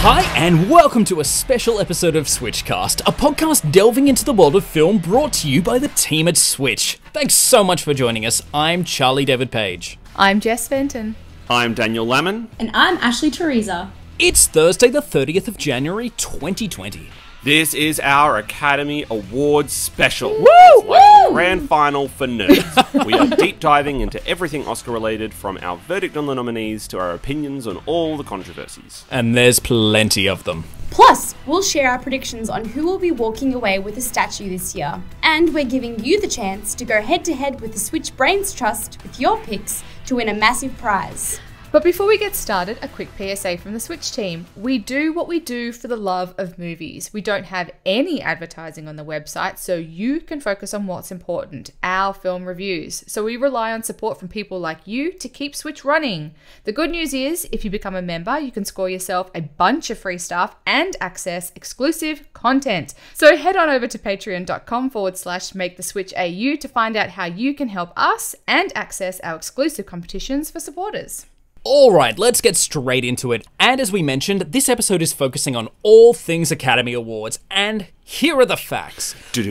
Hi, and welcome to a special episode of SWITCHCast, a podcast delving into the world of film brought to you by the team at Switch. Thanks so much for joining us. I'm Charlie David Page. I'm Jess Fenton. I'm Daniel Lamon. And I'm Ashley Teresa. It's Thursday the 30th of January 2020. This is our Academy Awards special. Woo! It's like the grand final for nerds. We are deep diving into everything Oscar related, from our verdict on the nominees to our opinions on all the controversies. And there's plenty of them. Plus, we'll share our predictions on who will be walking away with a statue this year. And we're giving you the chance to go head to head with the Switch Brains Trust with your picks to win a massive prize. But before we get started, a quick PSA from the Switch team. We do what we do for the love of movies. We don't have any advertising on the website, so you can focus on what's important, our film reviews. So we rely on support from people like you to keep Switch running. The good news is, if you become a member, you can score yourself a bunch of free stuff and access exclusive content. So head on over to patreon.com/maketheswitchau to find out how you can help us and access our exclusive competitions for supporters. Alright, let's get straight into it. And as we mentioned, this episode is focusing on all things Academy Awards, and here are the facts. Facts.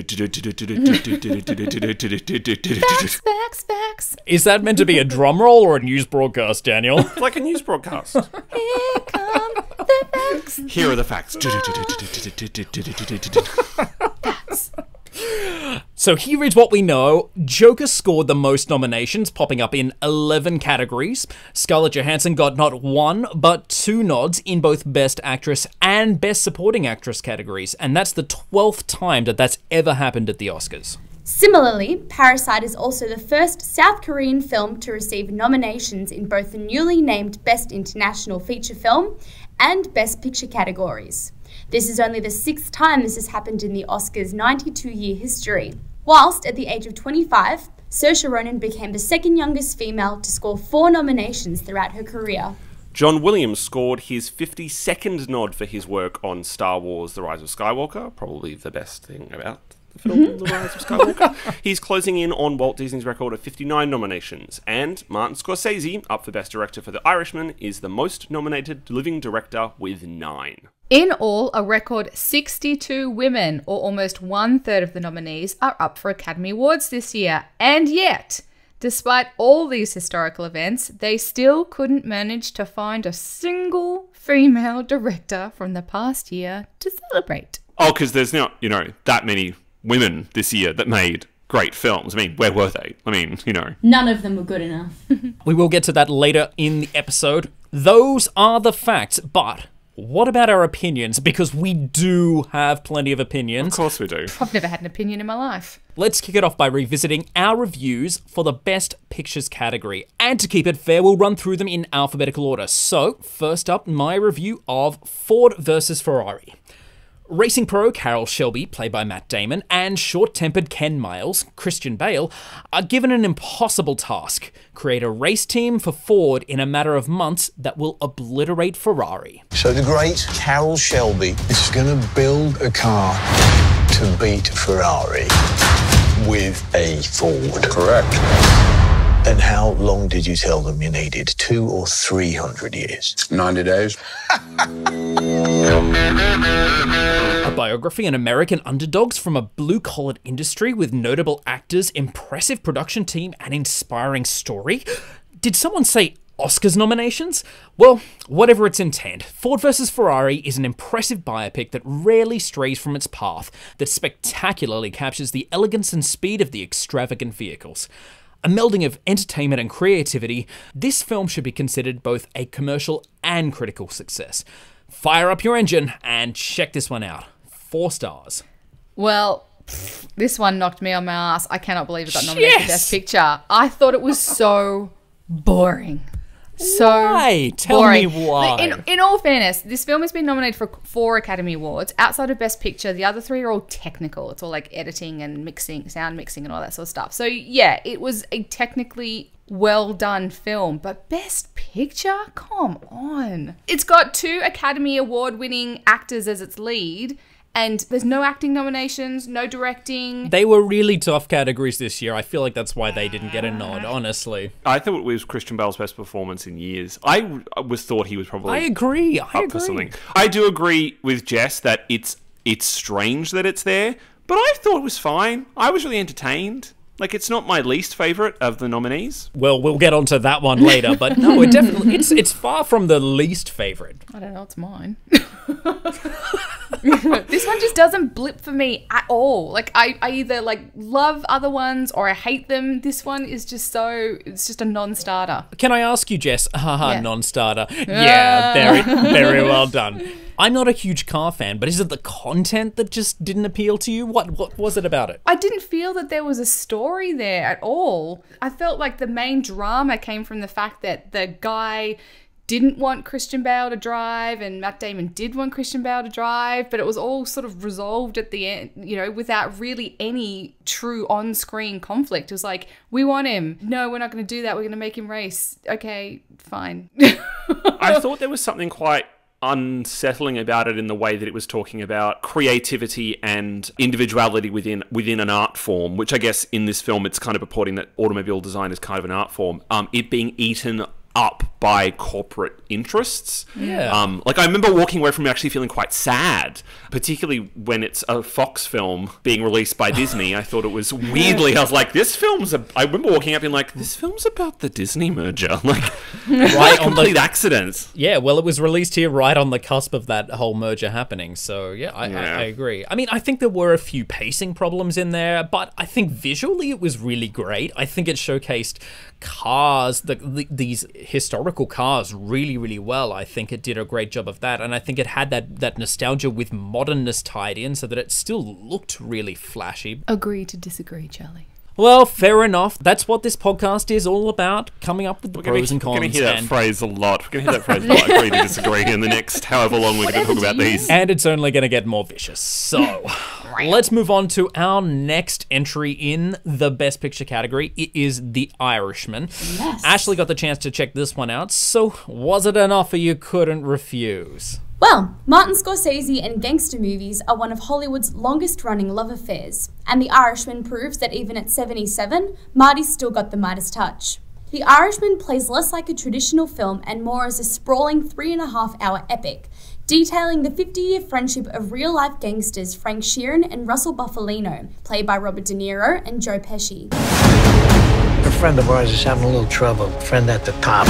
Is that meant to be a drum roll or a news broadcast, Daniel? It's like a news broadcast. Here come the facts. Here are the facts. Facts. So here is what we know. Joker scored the most nominations, popping up in 11 categories. Scarlett Johansson got not one, but two nods in both Best Actress and Best Supporting Actress categories, and that's the 12th time that that's ever happened at the Oscars. Similarly, Parasite is also the first South Korean film to receive nominations in both the newly named Best International Feature Film and Best Picture categories. This is only the 6th time this has happened in the Oscars' 92-year history. Whilst at the age of 25, Saoirse Ronan became the second youngest female to score 4 nominations throughout her career. John Williams scored his 52nd nod for his work on Star Wars: The Rise of Skywalker, probably the best thing about the film, The Rise of Skywalker. He's closing in on Walt Disney's record of 59 nominations, and Martin Scorsese, up for Best Director for The Irishman, is the most nominated living director with 9. In all, a record 62 women, or almost 1/3 of the nominees, are up for Academy Awards this year. And yet, despite all these historical events, they still couldn't manage to find a single female director from the past year to celebrate. Oh, because there's not, that many women this year that made great films. I mean, where were they? None of them were good enough. We will get to that later in the episode. Those are the facts, but what about our opinions? Because we do have plenty of opinions. Of course we do. I've never had an opinion in my life. Let's kick it off by revisiting our reviews for the Best Pictures category. And to keep it fair, we'll run through them in alphabetical order. So, first up, my review of Ford versus Ferrari. Racing pro Carroll Shelby, played by Matt Damon, and short-tempered Ken Miles, Christian Bale, are given an impossible task: create a race team for Ford in a matter of months that will obliterate Ferrari. So the great Carroll Shelby is going to build a car to beat Ferrari with a Ford. Correct. And how long did you tell them you needed? 200 or 300 years? 90 days. A biography on American underdogs from a blue-collared industry with notable actors, impressive production team, and inspiring story? Did someone say Oscars nominations? Well, whatever its intent, Ford vs. Ferrari is an impressive biopic that rarely strays from its path, that spectacularly captures the elegance and speed of the extravagant vehicles. A melding of entertainment and creativity, this film should be considered both a commercial and critical success. Fire up your engine and check this one out. 4 stars. Well, this one knocked me on my ass. I cannot believe it got nominated for Best Picture. I thought it was so boring. So why? Tell boring. me why. In all fairness, this film has been nominated for 4 Academy Awards. Outside of Best Picture, the other 3 are all technical. It's all like editing and mixing, sound mixing and all that sort of stuff. So yeah, it was a technically well done film, but Best Picture? Come on. It's got 2 Academy Award winning actors as its lead, And there's no acting nominations, no directing. They were really tough categories this year. I feel like that's why they didn't get a nod, honestly. I thought it was Christian Bale's best performance in years. I thought he was probably I agree. for something. I do agree with Jess that it's strange that it's there, but I thought it was fine. I was really entertained. Like, it's not my least favourite of the nominees. Well, we'll get onto that one later, but no, it definitely it's far from the least favourite. I don't know, it's mine. This one just doesn't blip for me at all. Like, I either like love other ones or I hate them. This one is just it's just a non-starter. Can I ask you, Jess? Haha, Yeah. non-starter. Yeah, very, very well done. I'm not a huge car fan, but is it the content that just didn't appeal to you? What was it about it? I didn't feel that there was a story there at all. I felt like the main drama came from the fact that the guy didn't want Christian Bale to drive and Matt Damon did want Christian Bale to drive, but it was all sort of resolved at the end, you know, without really any true on-screen conflict. It was like, we want him. No, we're not going to do that. We're going to make him race. Okay, fine. I thought there was something quite unsettling about it in the way that it was talking about creativity and individuality within an art form, which I guess in this film it's kind of purporting that automobile design is kind of an art form. It being eaten up by corporate interests. Yeah. Like, I remember walking away from it actually feeling quite sad, particularly when it's a Fox film being released by Disney. I thought it was weirdly, I was like, I remember walking up being like, this film's about the Disney merger. Like, right on complete accident. Yeah, well, it was released here right on the cusp of that whole merger happening. So, yeah, I agree. I mean, I think there were a few pacing problems in there, but I think visually it was really great. I think it showcased cars, these historical cars really, really well. I think it did a great job of that, and I think it had that nostalgia with modernness tied in so that it still looked really flashy. Agree to disagree, Charlie. Well, fair enough. That's what this podcast is all about, coming up with the pros and cons. We're going to hear that phrase a lot. We're going to hear that phrase a lot. Agree to disagree in the next however long we're going to talk about these. And it's only going to get more vicious. So, let's move on to our next entry in the Best Picture category. It is The Irishman. Yes. Ashley got the chance to check this one out. So, was it an offer you couldn't refuse? Well, Martin Scorsese and gangster movies are one of Hollywood's longest-running love affairs, and The Irishman proves that even at 77, Marty's still got the Midas touch. The Irishman plays less like a traditional film and more as a sprawling 3.5-hour epic, detailing the 50-year friendship of real-life gangsters Frank Sheeran and Russell Bufalino, played by Robert De Niro and Joe Pesci. A friend of ours is having a little trouble. Friend at the top.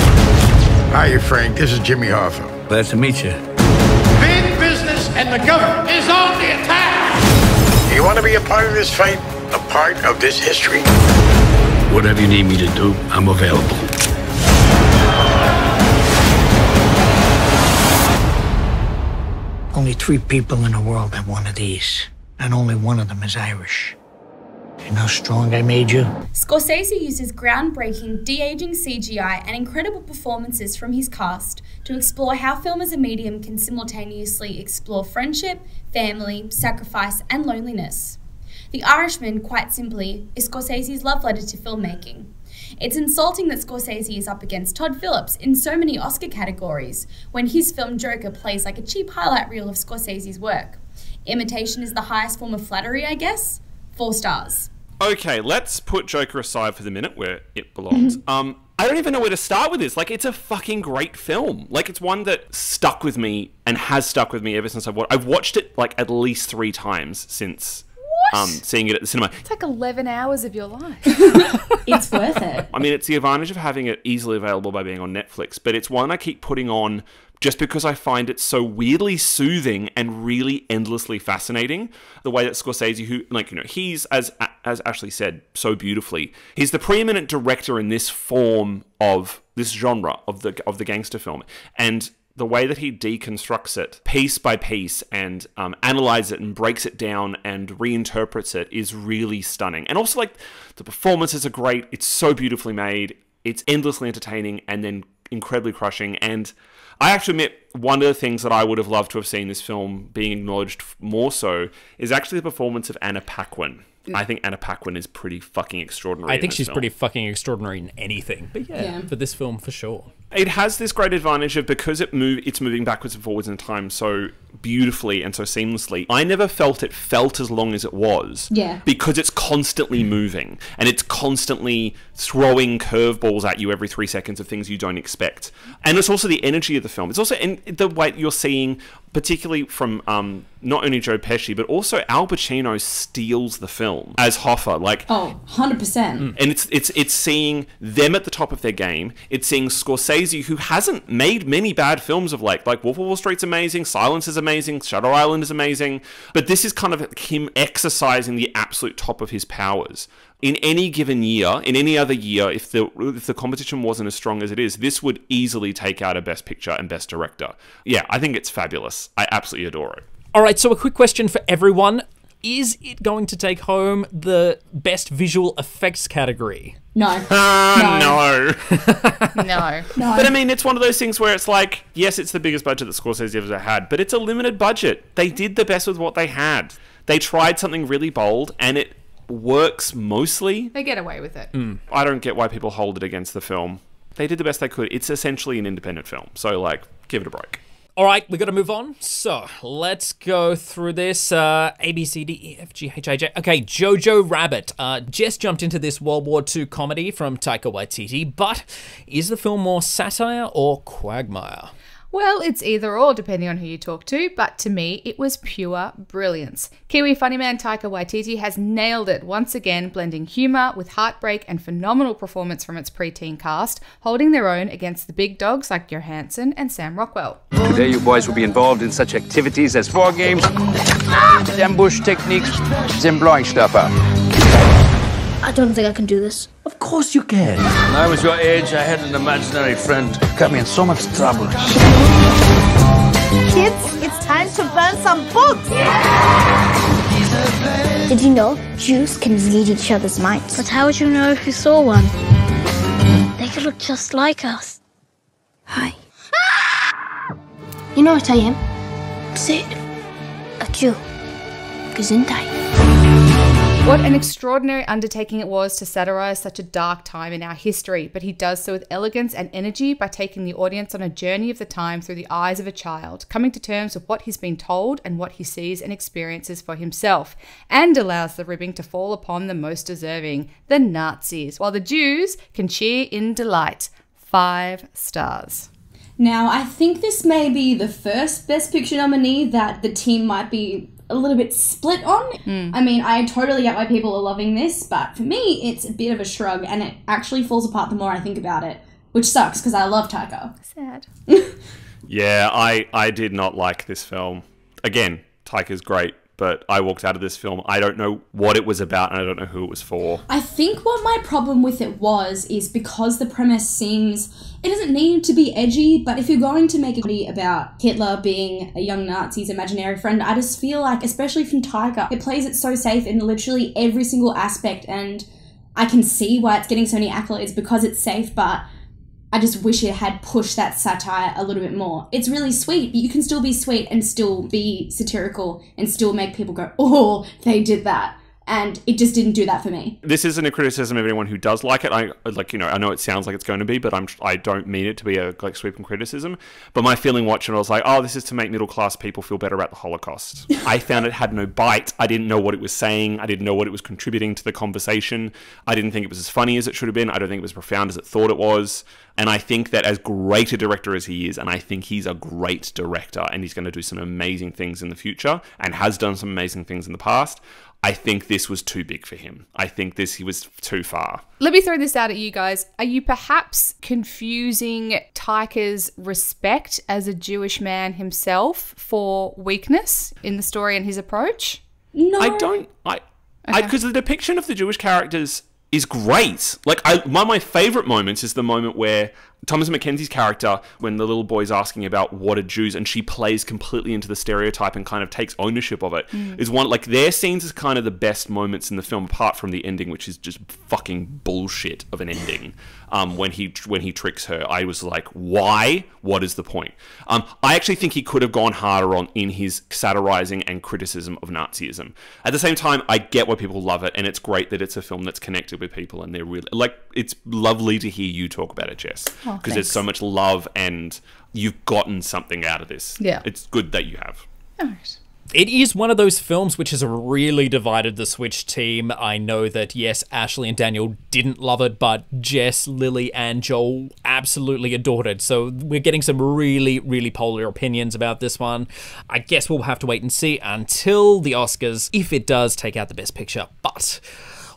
Hiya, Frank. This is Jimmy Hoffa. Glad to meet you. Big business and the government is on the attack. You want to be a part of this fight? A part of this history? Whatever you need me to do, I'm available. Only 3 people in the world have one of these, and only one of them is Irish. You know how strong I made you? Scorsese uses groundbreaking de-aging CGI and incredible performances from his cast to explore how film as a medium can simultaneously explore friendship, family, sacrifice, and loneliness. The Irishman, quite simply, is Scorsese's love letter to filmmaking. It's insulting that Scorsese is up against Todd Phillips in so many Oscar categories, when his film Joker plays like a cheap highlight reel of Scorsese's work. Imitation is the highest form of flattery, I guess? 4 stars. Okay, let's put Joker aside for the minute where it belongs. I don't even know where to start with this. Like, it's a fucking great film. Like, it's one that stuck with me and has stuck with me ever since I've watched it, like, at least 3 times since seeing it at the cinema. It's like 11 hours of your life. It's worth it. I mean, it's the advantage of having it easily available by being on Netflix, but it's one I keep putting on just because I find it so weirdly soothing and really endlessly fascinating. The way that Scorsese, who, like, you know, he's, as Ashley said so beautifully, he's the preeminent director in this form of this genre of the gangster film. And the way that he deconstructs it piece by piece and analyzes it and breaks it down and reinterprets it is really stunning. And also, like, the performances are great. It's so beautifully made. It's endlessly entertaining and then incredibly crushing. And I actually admit one of the things that I would have loved to have seen this film being acknowledged more so is actually the performance of Anna Paquin. I think Anna Paquin is pretty fucking extraordinary. I think she's pretty fucking extraordinary in anything. But yeah, for this film, for sure. It has this great advantage of, because it's moving backwards and forwards in time so beautifully and so seamlessly. I never felt it felt as long as it was. Yeah. Because it's constantly moving and it's constantly throwing curveballs at you every 3 seconds of things you don't expect. And it's also the energy of the film. It's also in the way you're seeing, particularly from not only Joe Pesci, but also Al Pacino steals the film as Hoffa. Like, Oh, 100%. and it's seeing them at the top of their game. It's seeing Scorsese, who hasn't made many bad films of late. Like Wolf of Wall Street's amazing, Silence is amazing, Shutter Island is amazing. But this is kind of him exercising the absolute top of his powers. In any given year, in any other year, if the competition wasn't as strong as it is, this would easily take out a Best Picture and Best Director. Yeah, I think it's fabulous. I absolutely adore it. All right, so a quick question for everyone. Is it going to take home the Best Visual Effects category? No. No. No. But I mean, it's one of those things where it's like, yes, it's the biggest budget that Scorsese ever had, but it's a limited budget. They did the best with what they had. They tried something really bold, and it works mostly. They get away with it. I don't get why people hold it against the film. They did the best they could. It's essentially an independent film, so like, give it a break. All right, we got to move on. So let's go through this. A, B, C, D, E, F, G, H, I, J. Okay, Jojo Rabbit. Jess jumped into this World War II comedy from Taika Waititi, but is the film more satire or quagmire? Well, it's either or, depending on who you talk to, but to me, it was pure brilliance. Kiwi funny man Taika Waititi has nailed it once again, blending humour with heartbreak and phenomenal performance from its preteen cast, holding their own against the big dogs like Johansson and Sam Rockwell. Today you boys will be involved in such activities as war games, ambush techniques, and blowing stuff up. I don't think I can do this. Of course you can. When I was your age, I had an imaginary friend. Got me in so much trouble. Kids, it's time to burn some books! Did you know Jews can read each other's minds? But how would you know if you saw one? They could look just like us. Hi. You know what I am? Say it. A Jew. Gesundheit. What an extraordinary undertaking it was to satirise such a dark time in our history, but he does so with elegance and energy by taking the audience on a journey of the time through the eyes of a child, coming to terms with what he's been told and what he sees and experiences for himself, and allows the ribbing to fall upon the most deserving, the Nazis, while the Jews can cheer in delight. 5 stars. Now, I think this may be the first Best Picture nominee that the team might be a little bit split on. I mean, I totally get why people are loving this, but for me, it's a bit of a shrug, and it actually falls apart the more I think about it, which sucks, because I love Taika. Sad. Yeah, I did not like this film. Again, Taika's great, but I walked out of this film. I don't know what it was about, and I don't know who it was for. I think what my problem with it is because the premise seems... It doesn't need to be edgy, but if you're going to make a comedy about Hitler being a young Nazi's imaginary friend, I just feel like, especially from Taika, it plays it so safe in literally every single aspect, and I can see why it's getting so many accolades because it's safe, but I just wish it had pushed that satire a little bit more. It's really sweet, but you can still be sweet and still be satirical and still make people go, oh, they did that. And it just didn't do that for me. This isn't a criticism of anyone who does like it. I know it sounds like it's going to be, but I don't mean it to be a sweeping criticism. But my feeling watching it, I was like, oh, this is to make middle class people feel better about the Holocaust. I found it had no bite. I didn't know what it was saying. I didn't know what it was contributing to the conversation. I didn't think it was as funny as it should have been. I don't think it was profound as it thought it was. And I think that as great a director as he is, and I think he's a great director, and he's going to do some amazing things in the future, and has done some amazing things in the past, I think this was too big for him. I think he was too far. Let me throw this out at you guys. Are you perhaps confusing Taika's respect as a Jewish man himself for weakness in the story and his approach? No. I don't. Because the depiction of the Jewish characters is great. Like, one of my favourite moments is the moment where Thomas Mackenzie's character, when the little boy's asking about what are Jews, and she plays completely into the stereotype and kind of takes ownership of it, is one, like, their scenes is kind of the best moments in the film, apart from the ending, which is just fucking bullshit of an ending. When he tricks her, I was like, why? What is the point? I actually think he could have gone harder in his satirizing and criticism of Nazism. At the same time, I get why people love it, and it's great that it's a film that's connected with people, and they're really, like, it's lovely to hear you talk about it, Jess. Because there's so much love and you've gotten something out of this. Yeah. It's good that you have. All right. It is one of those films which has really divided the Switch team. I know that, yes, Ashley and Daniel didn't love it, but Jess, Lily, and Joel absolutely adored it. So we're getting some really, really polar opinions about this one. I guess we'll have to wait and see until the Oscars, if it does take out the Best Picture. But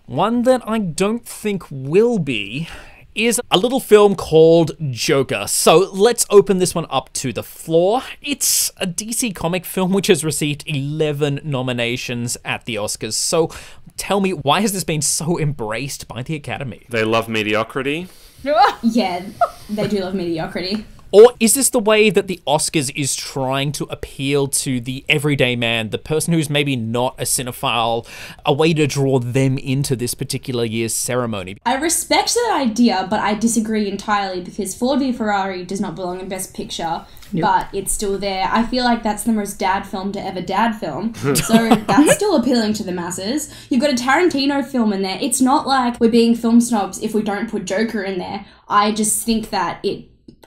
one that I don't think will be is a little film called Joker. So let's open this one up to the floor. It's a DC comic film which has received 11 nominations at the Oscars. So tell me, why has this been so embraced by the Academy? They love mediocrity. Yeah, they do love mediocrity. Or is this the way that the Oscars is trying to appeal to the everyday man, the person who's maybe not a cinephile, a way to draw them into this particular year's ceremony? I respect that idea, but I disagree entirely because Ford v Ferrari does not belong in Best Picture, but it's still there. I feel like that's the most dad film to ever dad film, so that's still appealing to the masses. You've got a Tarantino film in there. It's not like we're being film snobs if we don't put Joker in there. I just think that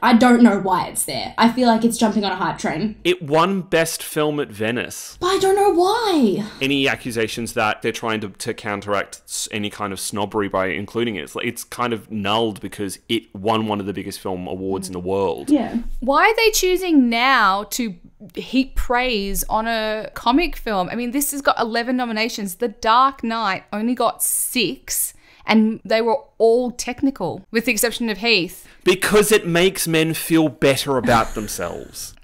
I don't know why it's there. I feel like it's jumping on a hype train. It won Best Film at Venice. But I don't know why. Any accusations that they're trying to counteract any kind of snobbery by including it, it's kind of nulled because it won one of the biggest film awards in the world. Yeah. Why are they choosing now to heap praise on a comic film? I mean, this has got 11 nominations. The Dark Knight only got 6. And they were all technical, with the exception of Heath. Because it makes men feel better about themselves.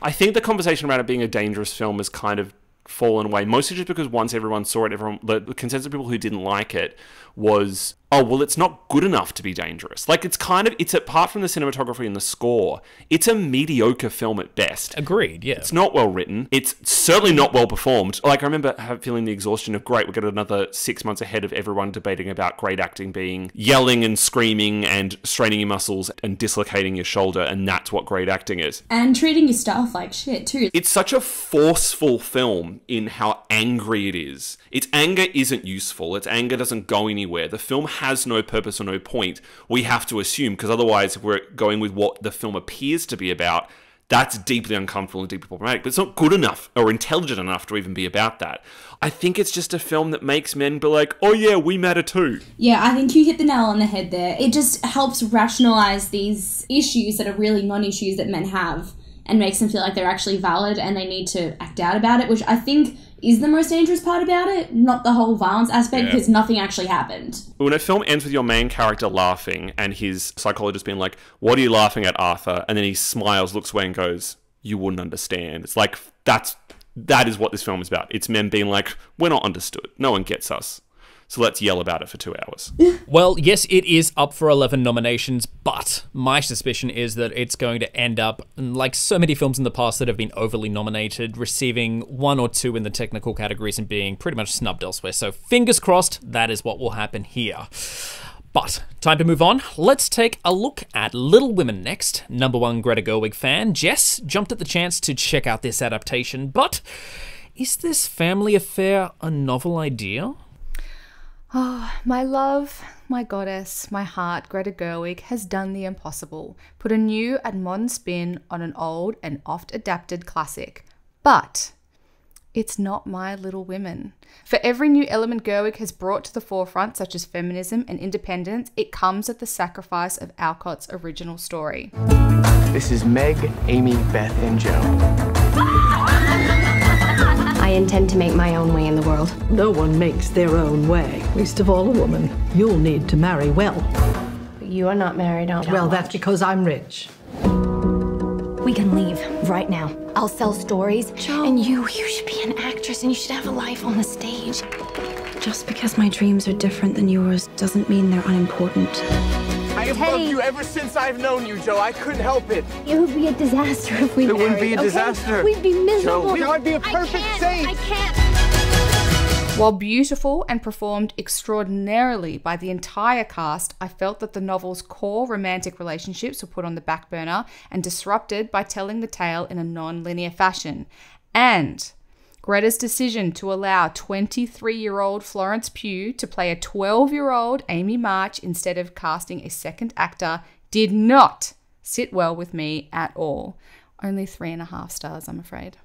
I think the conversation around it being a dangerous film has kind of fallen away, mostly just because once everyone saw it, the consensus of people who didn't like it was, oh, well, it's not good enough to be dangerous. Like, it's apart from the cinematography and the score, it's a mediocre film at best. Agreed, yeah. It's not well written. It's certainly not well performed. Like, I remember feeling the exhaustion of, great, we've got another 6 months ahead of everyone debating about great acting being yelling and screaming and straining your muscles and dislocating your shoulder, and that's what great acting is. And treating your staff like shit, too. It's such a forceful film in how angry it is. Its anger isn't useful. Its anger doesn't go anywhere. The film has no purpose or no point. We have to assume, because otherwise, if we're going with what the film appears to be about, that's deeply uncomfortable and deeply problematic. But it's not good enough or intelligent enough to even be about that. I think it's just a film that makes men be like, oh yeah, we matter too. Yeah, I think you hit the nail on the head there. It just helps rationalize these issues that are really non-issues that men have and makes them feel like they're actually valid and they need to act out about it, which I think is the most dangerous part about it, not the whole violence aspect, because nothing actually happened. When a film ends with your main character laughing and his psychologist being like, what are you laughing at, Arthur? And then he smiles, looks away and goes, you wouldn't understand. It's like, that is what this film is about. It's men being like, we're not understood. No one gets us. So let's yell about it for 2 hours. Well, yes, it is up for 11 nominations, but my suspicion is that it's going to end up, like so many films in the past that have been overly nominated, receiving 1 or 2 in the technical categories and being pretty much snubbed elsewhere. So fingers crossed, that is what will happen here. But time to move on. Let's take a look at Little Women next. #1 Greta Gerwig fan, Jess, jumped at the chance to check out this adaptation, but is this family affair a novel idea? Oh, my love, my goddess, my heart, Greta Gerwig has done the impossible, put a new and modern spin on an old and oft-adapted classic. But it's not My Little Women. For every new element Gerwig has brought to the forefront, such as feminism and independence, it comes at the sacrifice of Alcott's original story. This is Meg, Amy, Beth, and Joe. I intend to make my own way in the world. No one makes their own way, least of all a woman. You'll need to marry well. But you are not married, aren't you? Well, that's because I'm rich. We can leave right now. I'll sell stories, and you should be an actress, and you should have a life on the stage. Just because my dreams are different than yours doesn't mean they're unimportant. I have loved you ever since I've known you, Joe. I couldn't help it. It would be a disaster if we married. It wouldn't be a disaster. We'd be miserable. Joe, I'd be a perfect saint. I can't. While beautiful and performed extraordinarily by the entire cast, I felt that the novel's core romantic relationships were put on the back burner and disrupted by telling the tale in a non-linear fashion. And Greta's decision to allow 23-year-old Florence Pugh to play a 12-year-old Amy March instead of casting a second actor did not sit well with me at all. Only 3.5 stars, I'm afraid.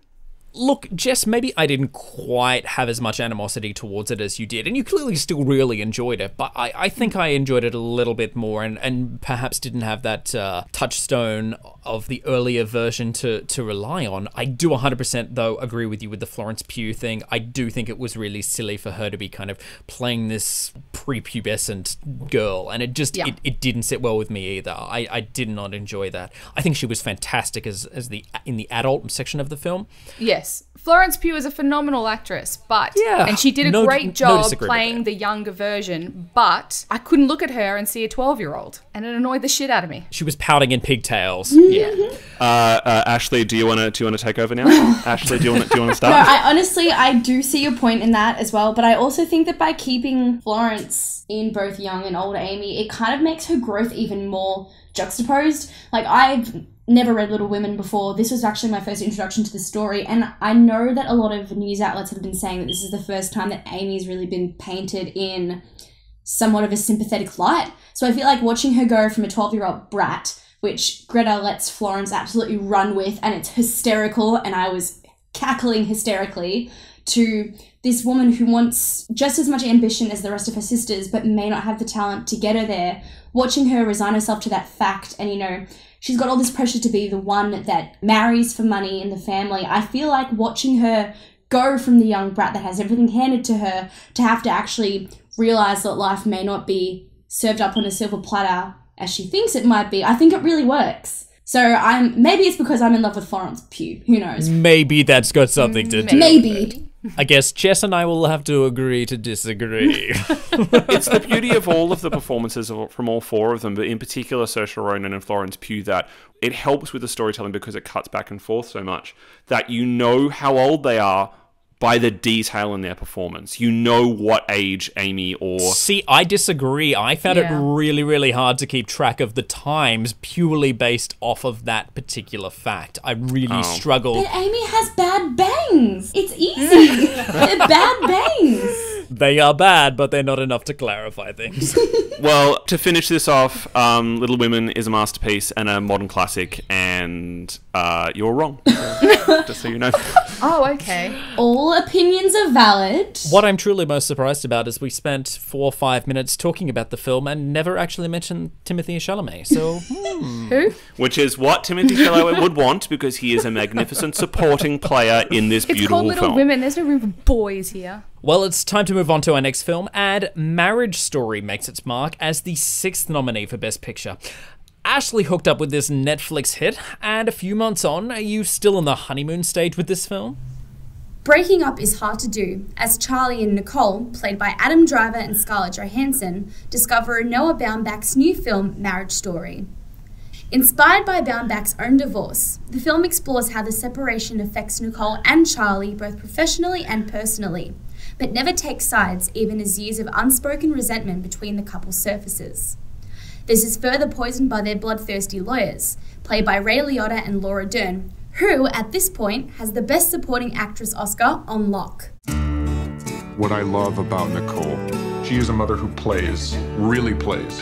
Look, Jess, maybe I didn't quite have as much animosity towards it as you did, and you clearly still really enjoyed it, but I think I enjoyed it a little bit more and perhaps didn't have that touchstone of the earlier version to rely on. I do 100% though agree with you with the Florence Pugh thing. I do think it was really silly for her to be kind of playing this prepubescent girl, and it just it didn't sit well with me either. I did not enjoy that. I think she was fantastic as in the adult section of the film. Yes, Florence Pugh is a phenomenal actress, but and she did a great job playing the younger version, but I couldn't look at her and see a 12-year-old, and it annoyed the shit out of me. She was pouting in pigtails. Ashley, do you want to take over now? Ashley, do you want to start? No, I do see your point in that as well, but I also think that by keeping Florence in both young and older Amy, it kind of makes her growth even more juxtaposed. Like, I've never read Little Women before. This was actually my first introduction to the story, and I know that a lot of news outlets have been saying that this is the first time that Amy's really been painted in somewhat of a sympathetic light. So I feel like watching her go from a 12-year-old brat, which Greta lets Florence absolutely run with, and it's hysterical, and I was cackling hysterically, to this woman who wants just as much ambition as the rest of her sisters, but may not have the talent to get her there. Watching her resign herself to that fact, and, you know, she's got all this pressure to be the one that marries for money in the family. I feel like watching her go from the young brat that has everything handed to her to have to actually realise that life may not be served up on a silver platter as she thinks it might be. I think it really works. So maybe it's because I'm in love with Florence Pugh. Who knows? Maybe that's got something to do. Maybe. I guess Jess and I will have to agree to disagree. It's the beauty of all of the performances from all four of them, but in particular Saoirse Ronan and Florence Pugh, that it helps with the storytelling because it cuts back and forth so much that you know how old they are by the detail in their performance. You know what age Amy or... See, I disagree. I found it really, really hard to keep track of the times purely based off of that particular fact. I really struggled. But Amy has bad bangs. It's easy. They're bad bangs. They are bad, but they're not enough to clarify things. Well, to finish this off, Little Women is a masterpiece and a modern classic, and you're wrong. Just so you know. Oh, okay. All opinions are valid. What I'm truly most surprised about is we spent 4 or 5 minutes talking about the film and never actually mentioned Timothée Chalamet. So, Who? Which is what Timothée Chalamet would want, because he is a magnificent supporting player in this beautiful film. It's called Little Women. There's no room for boys here. Well, it's time to move on to our next film, and Marriage Story makes its mark as the 6th nominee for Best Picture. Ashley hooked up with this Netflix hit, and a few months on, are you still in the honeymoon stage with this film? Breaking up is hard to do, as Charlie and Nicole, played by Adam Driver and Scarlett Johansson, discover Noah Baumbach's new film, Marriage Story. Inspired by Baumbach's own divorce, the film explores how the separation affects Nicole and Charlie both professionally and personally, but never takes sides even as years of unspoken resentment between the couple surfaces. This is further poisoned by their bloodthirsty lawyers, played by Ray Liotta and Laura Dern, who, at this point, has the Best Supporting Actress Oscar on lock. What I love about Nicole, she is a mother who plays, really plays.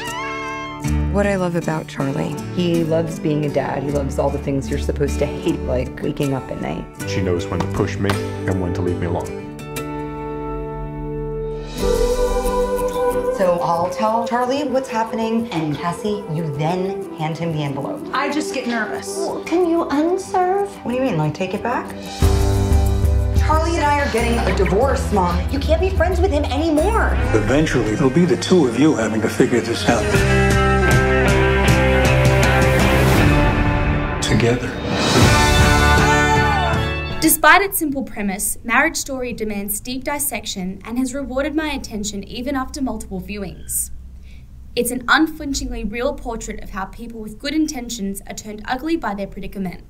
What I love about Charlie, he loves being a dad. He loves all the things you're supposed to hate, like waking up at night. She knows when to push me and when to leave me alone. So I'll tell Charlie what's happening, and Cassie, you then hand him the envelope. I just get nervous. Well, can you unserve? What do you mean, like take it back? Charlie and I are getting a divorce, Mom. You can't be friends with him anymore. Eventually, it'll be the two of you having to figure this out. Together. Despite its simple premise, Marriage Story demands deep dissection and has rewarded my attention even after multiple viewings. It's an unflinchingly real portrait of how people with good intentions are turned ugly by their predicament.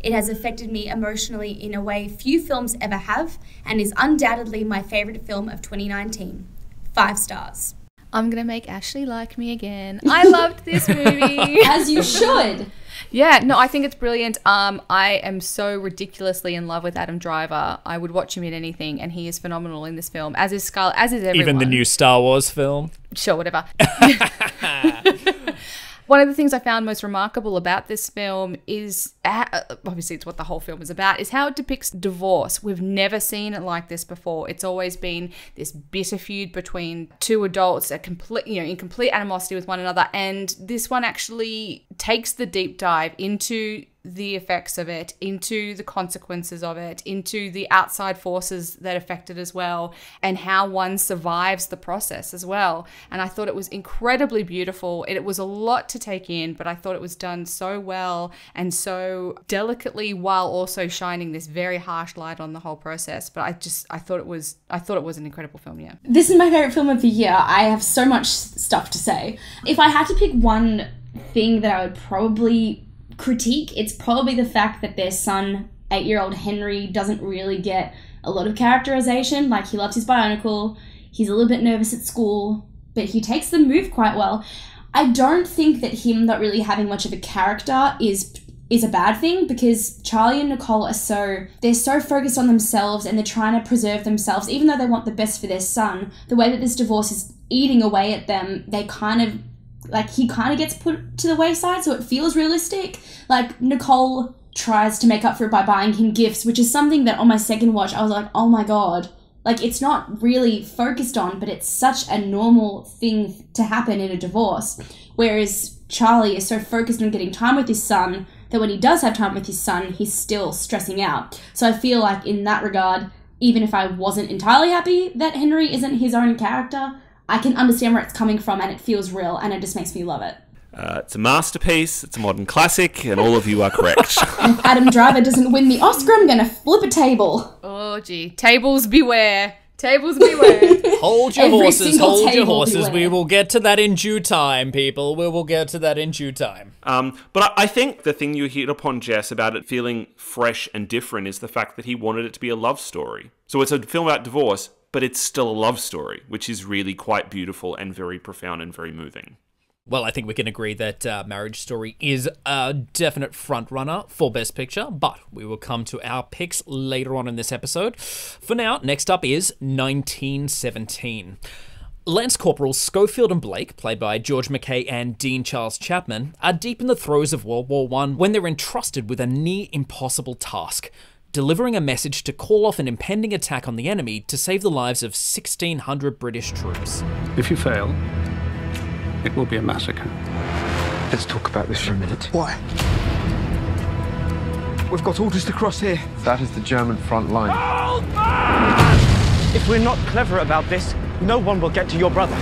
It has affected me emotionally in a way few films ever have, and is undoubtedly my favourite film of 2019. 5 stars. I'm going to make Ashley like me again. I loved this movie. As you should. Yeah, no, I think it's brilliant. I am so ridiculously in love with Adam Driver. I would watch him in anything, and he is phenomenal in this film, as is Scarlett, as is everyone. Even the new Star Wars film? Sure, whatever. One of the things I found most remarkable about this film is, obviously it's what the whole film is about, is how it depicts divorce. We've never seen it like this before. It's always been this bitter feud between two adults, in complete animosity with one another, and this one actually takes the deep dive into the effects of it, into the consequences of it, into the outside forces that affect it as well, and how one survives the process as well. And I thought it was incredibly beautiful. It was a lot to take in, but I thought it was done so well and so delicately, while also shining this very harsh light on the whole process. But I thought it was an incredible film. Yeah, this is my favorite film of the year. I have so much stuff to say. If I had to pick one thing that I would probably critique, it's probably the fact that their son, 8-year-old Henry, doesn't really get a lot of characterization. Like, he loves his bionicle, he's a little bit nervous at school, but he takes the move quite well. I don't think that him not really having much of a character is a bad thing, because Charlie and Nicole they're so focused on themselves, and they're trying to preserve themselves, even though they want the best for their son. The way that this divorce is eating away at them, he kind of gets put to the wayside, so it feels realistic. Like, Nicole tries to make up for it by buying him gifts, which is something that on my second watch, I was like, oh my God. Like, it's not really focused on, but it's such a normal thing to happen in a divorce. Whereas Charlie is so focused on getting time with his son that when he does have time with his son, he's still stressing out. So I feel like in that regard, even if I wasn't entirely happy that Henry isn't his own character, I can understand where it's coming from, and it feels real, and it just makes me love it. It's a masterpiece, it's a modern classic, and all of you are correct. If Adam Driver doesn't win the Oscar, I'm going to flip a table. Oh, gee. Tables beware. Tables beware. Hold your horses, hold your horses. Beware. We will get to that in due time, people. We will get to that in due time. But I think the thing you hit upon, Jess, about it feeling fresh and different is the fact that he wanted it to be a love story. So it's a film about divorce, but it's still a love story, which is really quite beautiful and very profound and very moving. Well, I think we can agree that Marriage Story is a definite front-runner for Best Picture, but we will come to our picks later on in this episode. For now, next up is 1917. Lance Corporals Schofield and Blake, played by George McKay and Dean Charles Chapman, are deep in the throes of World War I when they're entrusted with a near-impossible task: delivering a message to call off an impending attack on the enemy to save the lives of 1,600 British troops. If you fail, it will be a massacre. Let's talk about this for a minute. Why? We've got orders to cross here. That is the German front line. Hold back! If we're not clever about this, no one will get to your brother.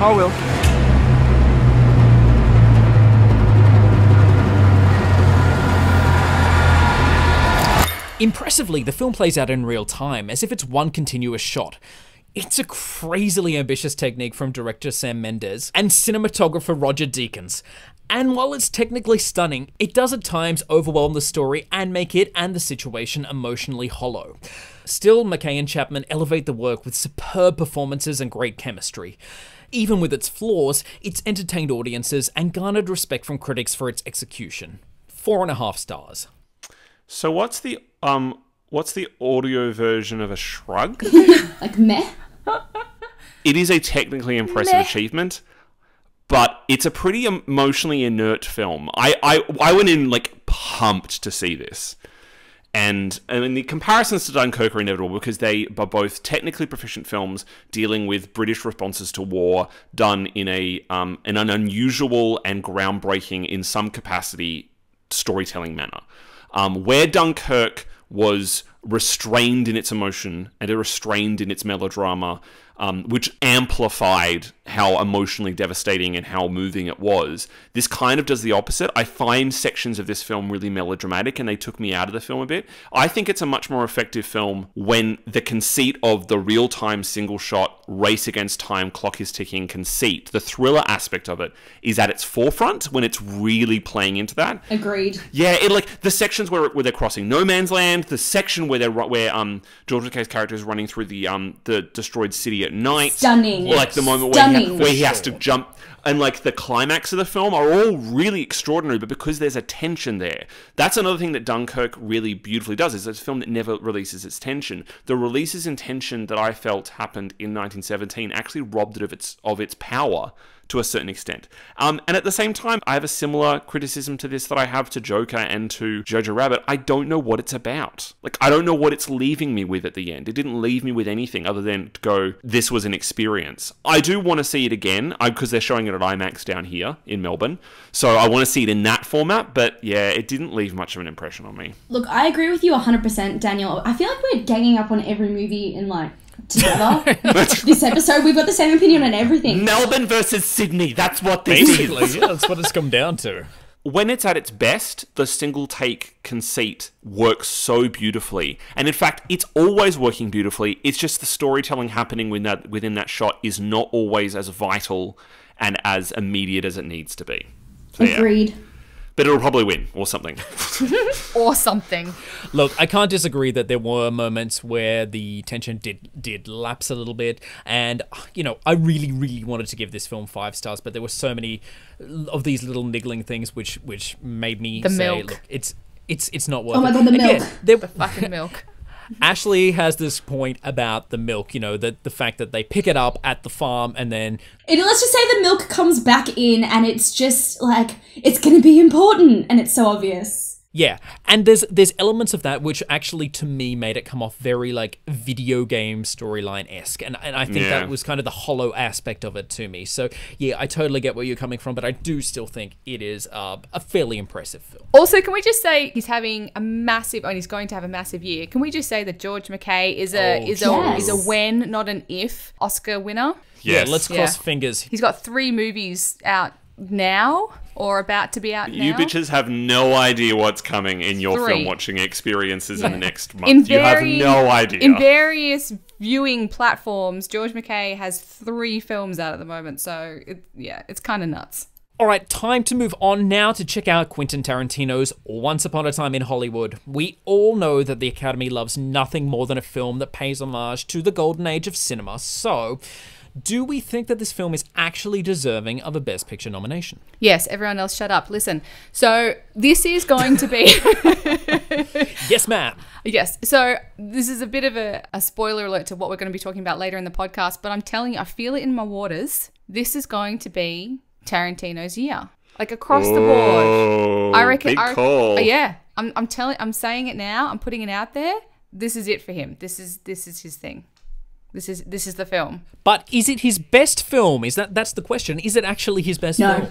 I will. Impressively, the film plays out in real time, as if it's one continuous shot. It's a crazily ambitious technique from director Sam Mendes and cinematographer Roger Deakins. And while it's technically stunning, it does at times overwhelm the story and make it and the situation emotionally hollow. Still, McKay and Chapman elevate the work with superb performances and great chemistry. Even with its flaws, it's entertained audiences and garnered respect from critics for its execution. 4.5 stars. So what's the audio version of a shrug? Like meh? It is a technically impressive achievement, but it's a pretty emotionally inert film. I went in like pumped to see this. And I mean, the comparisons to Dunkirk are inevitable because they are both technically proficient films dealing with British responses to war done in an unusual and groundbreaking, in some capacity, storytelling manner. Where Dunkirk was restrained in its emotion and restrained in its melodrama, which amplified how emotionally devastating and how moving it was. This kind of does the opposite. I find sections of this film really melodramatic and they took me out of the film a bit. I think it's a much more effective film when the conceit of the real-time single-shot, race against time, clock is ticking conceit, the thriller aspect of it, is at its forefront when it's really playing into that. Agreed. Yeah, like the sections where they're crossing no man's land, the section where George McKay's character is running through the destroyed city at night. Stunning. Or like the moment where he has to jump. And like the climax of the film are all really extraordinary, but because there's a tension there. That's another thing that Dunkirk really beautifully does, is it's a film that never releases its tension. The releases in tension that I felt happened in 1917 actually robbed it of its power to a certain extent. And at the same time, I have a similar criticism to this that I have to Joker and to Jojo Rabbit. I don't know what it's about. Like, I don't know what it's leaving me with at the end. It didn't leave me with anything other than to go, this was an experience. I do want to see it again, because they're showing it at IMAX down here in Melbourne. So I want to see it in that format, but yeah, it didn't leave much of an impression on me. Look, I agree with you 100%, Daniel. I feel like we're ganging up on every movie in, like, together. This episode, we've got the same opinion on everything. Melbourne versus Sydney, that's what this is. Basically, yeah, that's what it's come down to. When it's at its best, the single take conceit works so beautifully. And in fact, it's always working beautifully. It's just the storytelling happening within that shot is not always as vital and as immediate as it needs to be. So, agreed. Yeah. But it'll probably win, or something. Or something. Look, I can't disagree that there were moments where the tension did lapse a little bit, and, you know, I really, really wanted to give this film 5 stars, but there were so many of these little niggling things which made me say, milk. Look, it's not worth it. Oh my god, the milk. The fucking milk. Ashley has this point about the milk, you know, the fact that they pick it up at the farm and then... Let's just say the milk comes back in and it's just like, it's going to be important and it's so obvious. Yeah, and there's elements of that which actually, to me, made it come off very, like, video game storyline-esque, and I think that was kind of the hollow aspect of it to me. So, yeah, I totally get where you're coming from, but I do still think it is a fairly impressive film. Also, can we just say he's having a massive, and he's going to have a massive year. Can we just say that George McKay is a when, not an if, Oscar winner? Yes. Yeah, let's cross fingers. He's got 3 movies out now, or about to be out now. You bitches have no idea what's coming in your 3 film watching experiences in the next month. You have no idea. In various viewing platforms, George McKay has 3 films out at the moment, so it's kind of nuts. All right, time to move on now to check out Quentin Tarantino's Once Upon a Time in Hollywood. We all know that the Academy loves nothing more than a film that pays homage to the golden age of cinema, so... do we think that this film is actually deserving of a Best Picture nomination? Yes, everyone else shut up. Listen, so this is going to be... Yes, ma'am. Yes, so this is a bit of a spoiler alert to what we're going to be talking about later in the podcast, but I'm telling you, I feel it in my waters. This is going to be Tarantino's year. Like, across the board. I reckon... Big call. Yeah, I'm saying it now. I'm putting it out there. This is it for him. This is his thing. This is the film. But is it his best film? That's the question. Is it actually his best film?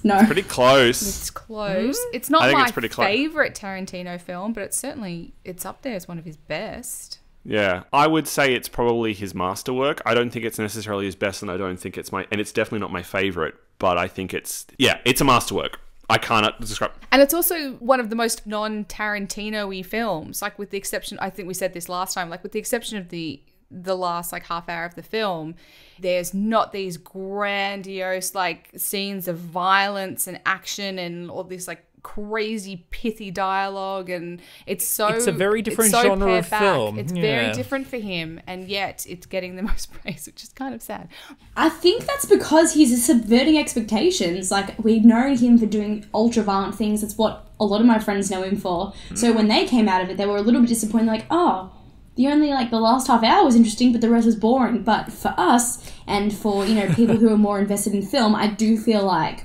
No. It's pretty close. It's close. It's not my favorite Tarantino film, but it's up there as one of his best. Yeah, I would say it's probably his masterwork. I don't think it's necessarily his best, and I don't think it's and it's definitely not my favorite, but I think it's a masterwork. I cannot describe. And it's also one of the most non-Tarantino-y films, like with the exception, I think we said this last time, like with the exception of the last like half hour of the film, there's not these grandiose like scenes of violence and action and all this like crazy pithy dialogue, and it's a very different genre of film. It's very different for him, and yet it's getting the most praise, which is kind of sad. I think that's because he's subverting expectations. Like, we've known him for doing ultra violent things. That's what a lot of my friends know him for. So when they came out of it, they were a little bit disappointed, like, oh, the only, like, the last half hour was interesting, but the rest was boring. But for us, and for, you know, people who are more invested in film, I do feel like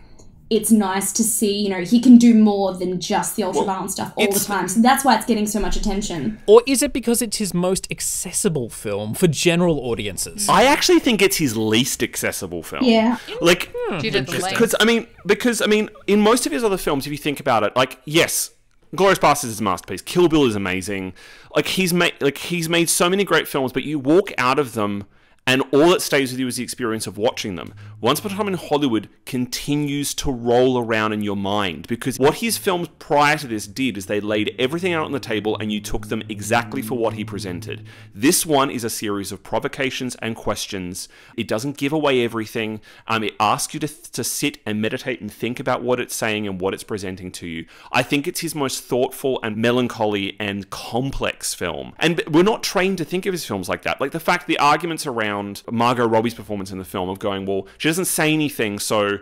it's nice to see, you know, he can do more than just the ultra-violent stuff all the time. So that's why it's getting so much attention. Or is it because it's his most accessible film for general audiences? I actually think it's his least accessible film. Yeah. Like, because I mean, in most of his other films, if you think about it, like, yes, Glorious Bastards is a masterpiece. Kill Bill is amazing. Like, he's made so many great films, but you walk out of them And all that stays with you is the experience of watching them. Once Upon a Time in Hollywood continues to roll around in your mind, because what his films prior to this did is they laid everything out on the table and you took them exactly for what he presented. This one is a series of provocations and questions. It doesn't give away everything. It asks you to sit and meditate and think about what it's saying and what it's presenting to you. I think it's his most thoughtful and melancholy and complex film. And we're not trained to think of his films like that. Like the fact the arguments around Margot Robbie's performance in the film of going, well, she doesn't say anything, so,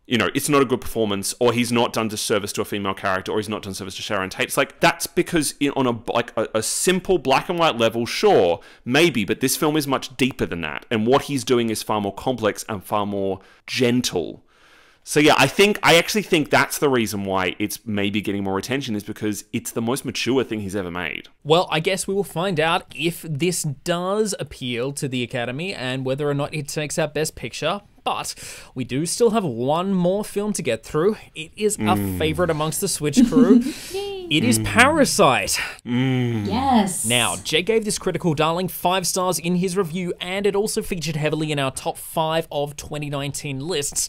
you know, it's not a good performance, or he's not done disservice to a female character, or he's not done service to Sharon Tate. It's like, that's because on a simple black and white level, sure, maybe, but this film is much deeper than that. And what he's doing is far more complex and far more gentle. So yeah, I actually think that's the reason why it's maybe getting more attention, is because it's the most mature thing he's ever made. Well, I guess we will find out if this does appeal to the Academy and whether or not it takes out Best Picture. But we do still have one more film to get through. It is a favourite amongst the Switch crew. It is Parasite. Yes. Now, Jay gave this critical darling 5 stars in his review, and it also featured heavily in our top 5 of 2019 lists.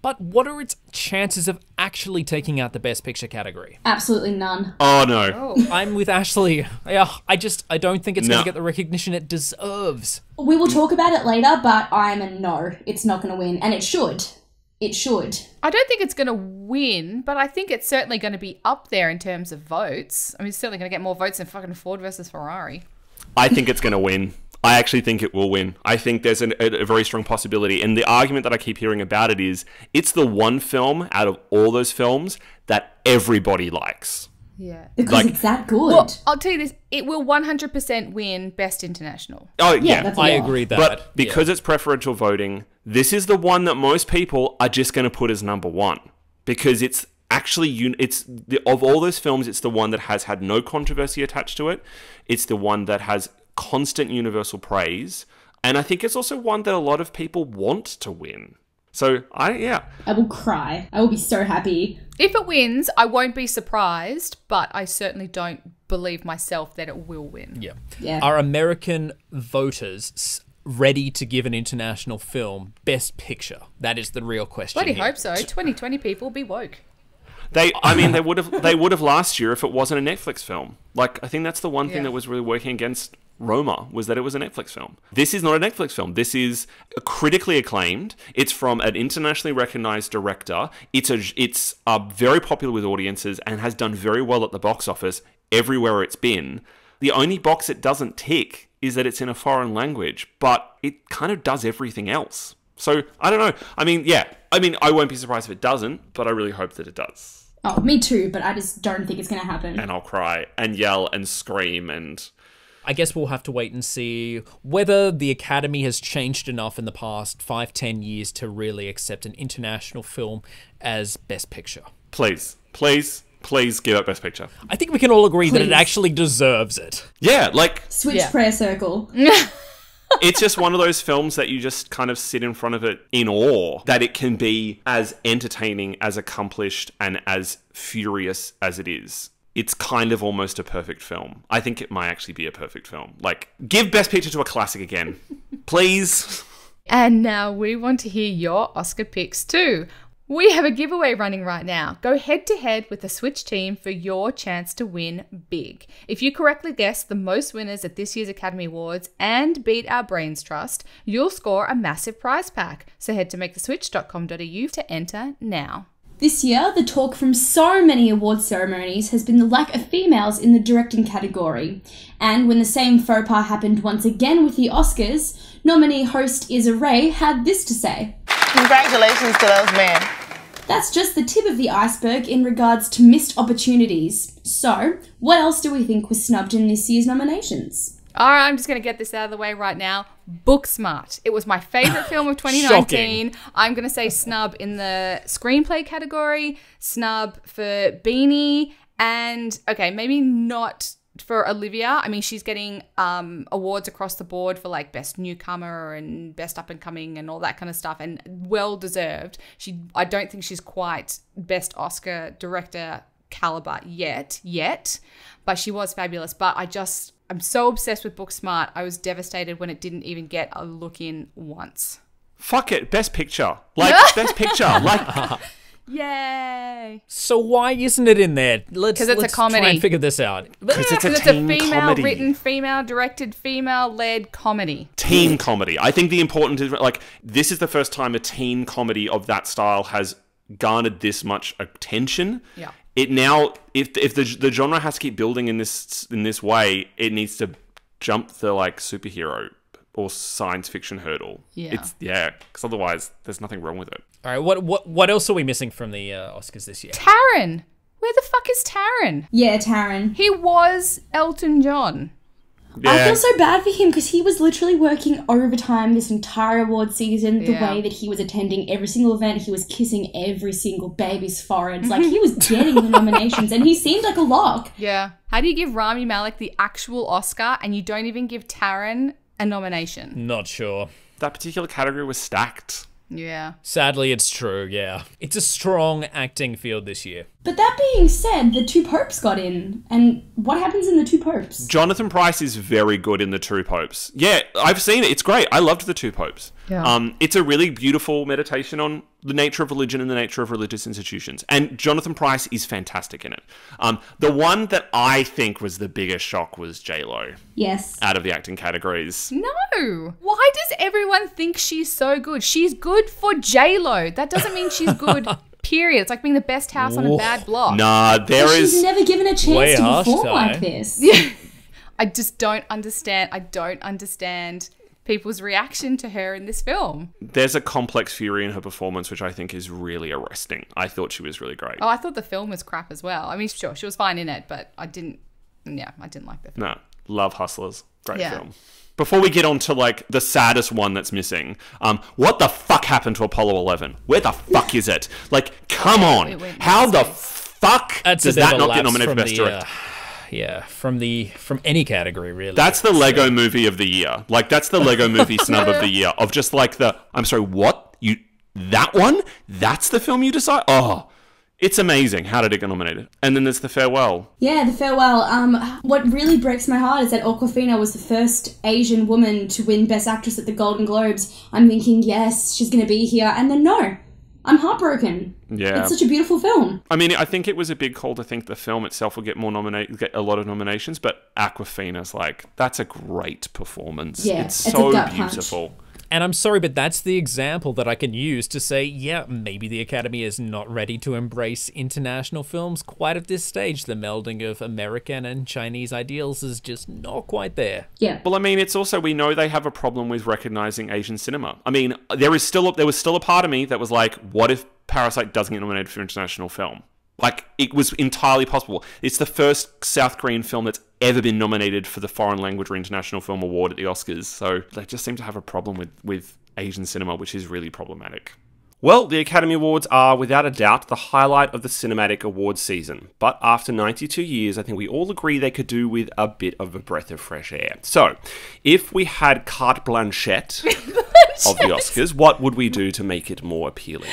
But what are its chances of actually taking out the Best Picture category? Absolutely none. Oh, no. I'm with Ashley. Yeah, I don't think it's going to get the recognition it deserves. We will talk about it later, but I'm a no. It's not going to win, and it should. It should. I don't think it's going to win, but I think it's certainly going to be up there in terms of votes. I mean, it's certainly going to get more votes than fucking Ford versus Ferrari. I think it's going to win. I actually think it will win. I think there's a very strong possibility. And the argument that I keep hearing about it is it's the one film out of all those films that everybody likes. Yeah. Because it's that good. Well, I'll tell you this. It will 100% win Best International. Oh, yeah. I agree that. But because it's preferential voting, this is the one that most people are just going to put as number one. Because it's actually, of all those films, it's the one that has had no controversy attached to it. It's the one that has constant universal praise. And I think it's also one that a lot of people want to win. So, I will cry. I will be so happy. If it wins, I won't be surprised, but I certainly don't believe myself that it will win. Yeah. Are American voters ready to give an international film Best Picture? That is the real question. Bloody hope so. 2020 people be woke. They would have last year if it wasn't a Netflix film. Like, I think that's the one thing that was really working against Roma, was that it was a Netflix film. This is not a Netflix film. This is critically acclaimed. It's from an internationally recognized director. It's very popular with audiences and has done very well at the box office everywhere it's been. The only box it doesn't tick is that it's in a foreign language, but it kind of does everything else. So, I don't know. I won't be surprised if it doesn't, but I really hope that it does. Oh, me too, but I just don't think it's going to happen. And I'll cry and yell and scream and... I guess we'll have to wait and see whether the Academy has changed enough in the past 5-10 years to really accept an international film as Best Picture. Please give it Best Picture. I think we can all agree that it actually deserves it. Yeah, like... Switch prayer circle. It's just one of those films that you just kind of sit in front of it in awe that it can be as entertaining, as accomplished, and as furious as it is. It's kind of almost a perfect film. I think it might actually be a perfect film. Like, give Best Picture to a classic again. Please. And now we want to hear your Oscar picks too. We have a giveaway running right now. Go head to head with the Switch team for your chance to win big. If you correctly guess the most winners at this year's Academy Awards and beat our brains trust, you'll score a massive prize pack. So head to maketheswitch.com.au to enter now. This year, the talk from so many award ceremonies has been the lack of females in the directing category. And when the same faux pas happened once again with the Oscars, nominee host Issa Rae had this to say. Congratulations to those men. That's just the tip of the iceberg in regards to missed opportunities. So, what else do we think was snubbed in this year's nominations? All right, I'm just going to get this out of the way right now. Booksmart. It was my favourite film of 2019. I'm going to say snub in the screenplay category, snub for Beanie, and, okay, maybe not for Olivia. I mean, she's getting awards across the board for, like, Best Newcomer and Best Up-and-Coming and all that kind of stuff, and well-deserved. I don't think she's quite Best Oscar Director caliber yet, but she was fabulous. But I just I'm so obsessed with Booksmart. I was devastated when it didn't even get a look in once. Fuck it, Best Picture. Like, Best Picture. Like, yay! So why isn't it in there? Let's a comedy. Try and figure this out. Because it's a teen female-written, female-directed, female-led comedy. Teen comedy. I think the important is, like, this is the first time a teen comedy of that style has garnered this much attention. Yeah. It now, if the genre has to keep building in this way, it needs to jump the, like, superhero or science fiction hurdle. Yeah. Because otherwise there's nothing wrong with it. All right, what else are we missing from the Oscars this year? Taron! Where the fuck is Taron? Yeah, Taron. He was Elton John. Yeah. I feel so bad for him because he was literally working overtime this entire award season. The way that he was attending every single event, he was kissing every single baby's foreheads. Like, he was getting the nominations and he seemed like a lock. Yeah. How do you give Rami Malek the actual Oscar and you don't even give Taron a nomination? Not sure. That particular category was stacked. Yeah. Sadly, it's true, yeah. It's a strong acting field this year. But that being said, the Two Popes got in. And what happens in the Two Popes? Jonathan Pryce is very good in the Two Popes. Yeah, I've seen it. It's great. I loved the Two Popes. Yeah. It's a really beautiful meditation on the nature of religion and the nature of religious institutions. And Jonathan Pryce is fantastic in it. The one that I think was the biggest shock was J-Lo. Yes. Out of the acting categories. No. Why does everyone think she's so good? She's good for J-Lo. That doesn't mean she's good, period. It's like being the best house on a bad block. Nah, She's never given a chance to perform like this. Yeah. I just don't understand. I don't understand people's reaction to her in this film. There's a complex fury in her performance, which I think is really arresting. I thought she was really great. Oh, I thought the film was crap as well. I mean, sure, she was fine in it, but I didn't like the film. No, love Hustlers. Great Yeah. film. Before we get on to, like, the saddest one that's missing, what the fuck happened to Apollo 11? Where the fuck is it? Like, come on. How the fuck does that not get nominated for Best Director? Yeah, from any category, really. That's the Lego movie of the year. Like, that's the Lego movie snub of the year. Of just like I'm sorry, what? That one? That's the film you decide? Oh, it's amazing. How did it get nominated? And then there's The Farewell. Yeah, The Farewell. What really breaks my heart is that Awkwafina was the first Asian woman to win Best Actress at the Golden Globes. I'm thinking, yes, she's going to be here. And then no. I'm heartbroken. Yeah. It's such a beautiful film. I mean, I think it was a big call to think the film itself will get a lot of nominations, but Awkwafina's that's a great performance. Yeah, it's it's so a gut beautiful. punch. And I'm sorry, but that's the example that I can use to say, yeah, maybe the Academy is not ready to embrace international films quite at this stage. The melding of American and Chinese ideals is just not quite there. Yeah. Well, I mean, it's also, we know they have a problem with recognizing Asian cinema. I mean, there was still a part of me that was like, what if Parasite doesn't get nominated for international film? Like, it was entirely possible. It's the first South Korean film that's ever been nominated for the Foreign Language or International Film Award at the Oscars. So they just seem to have a problem with Asian cinema, which is really problematic. Well, the Academy Awards are, without a doubt, the highlight of the cinematic awards season. But after 92 years, I think we all agree they could do with a bit of a breath of fresh air. So, if we had carte blanchette of the Oscars, what would we do to make it more appealing?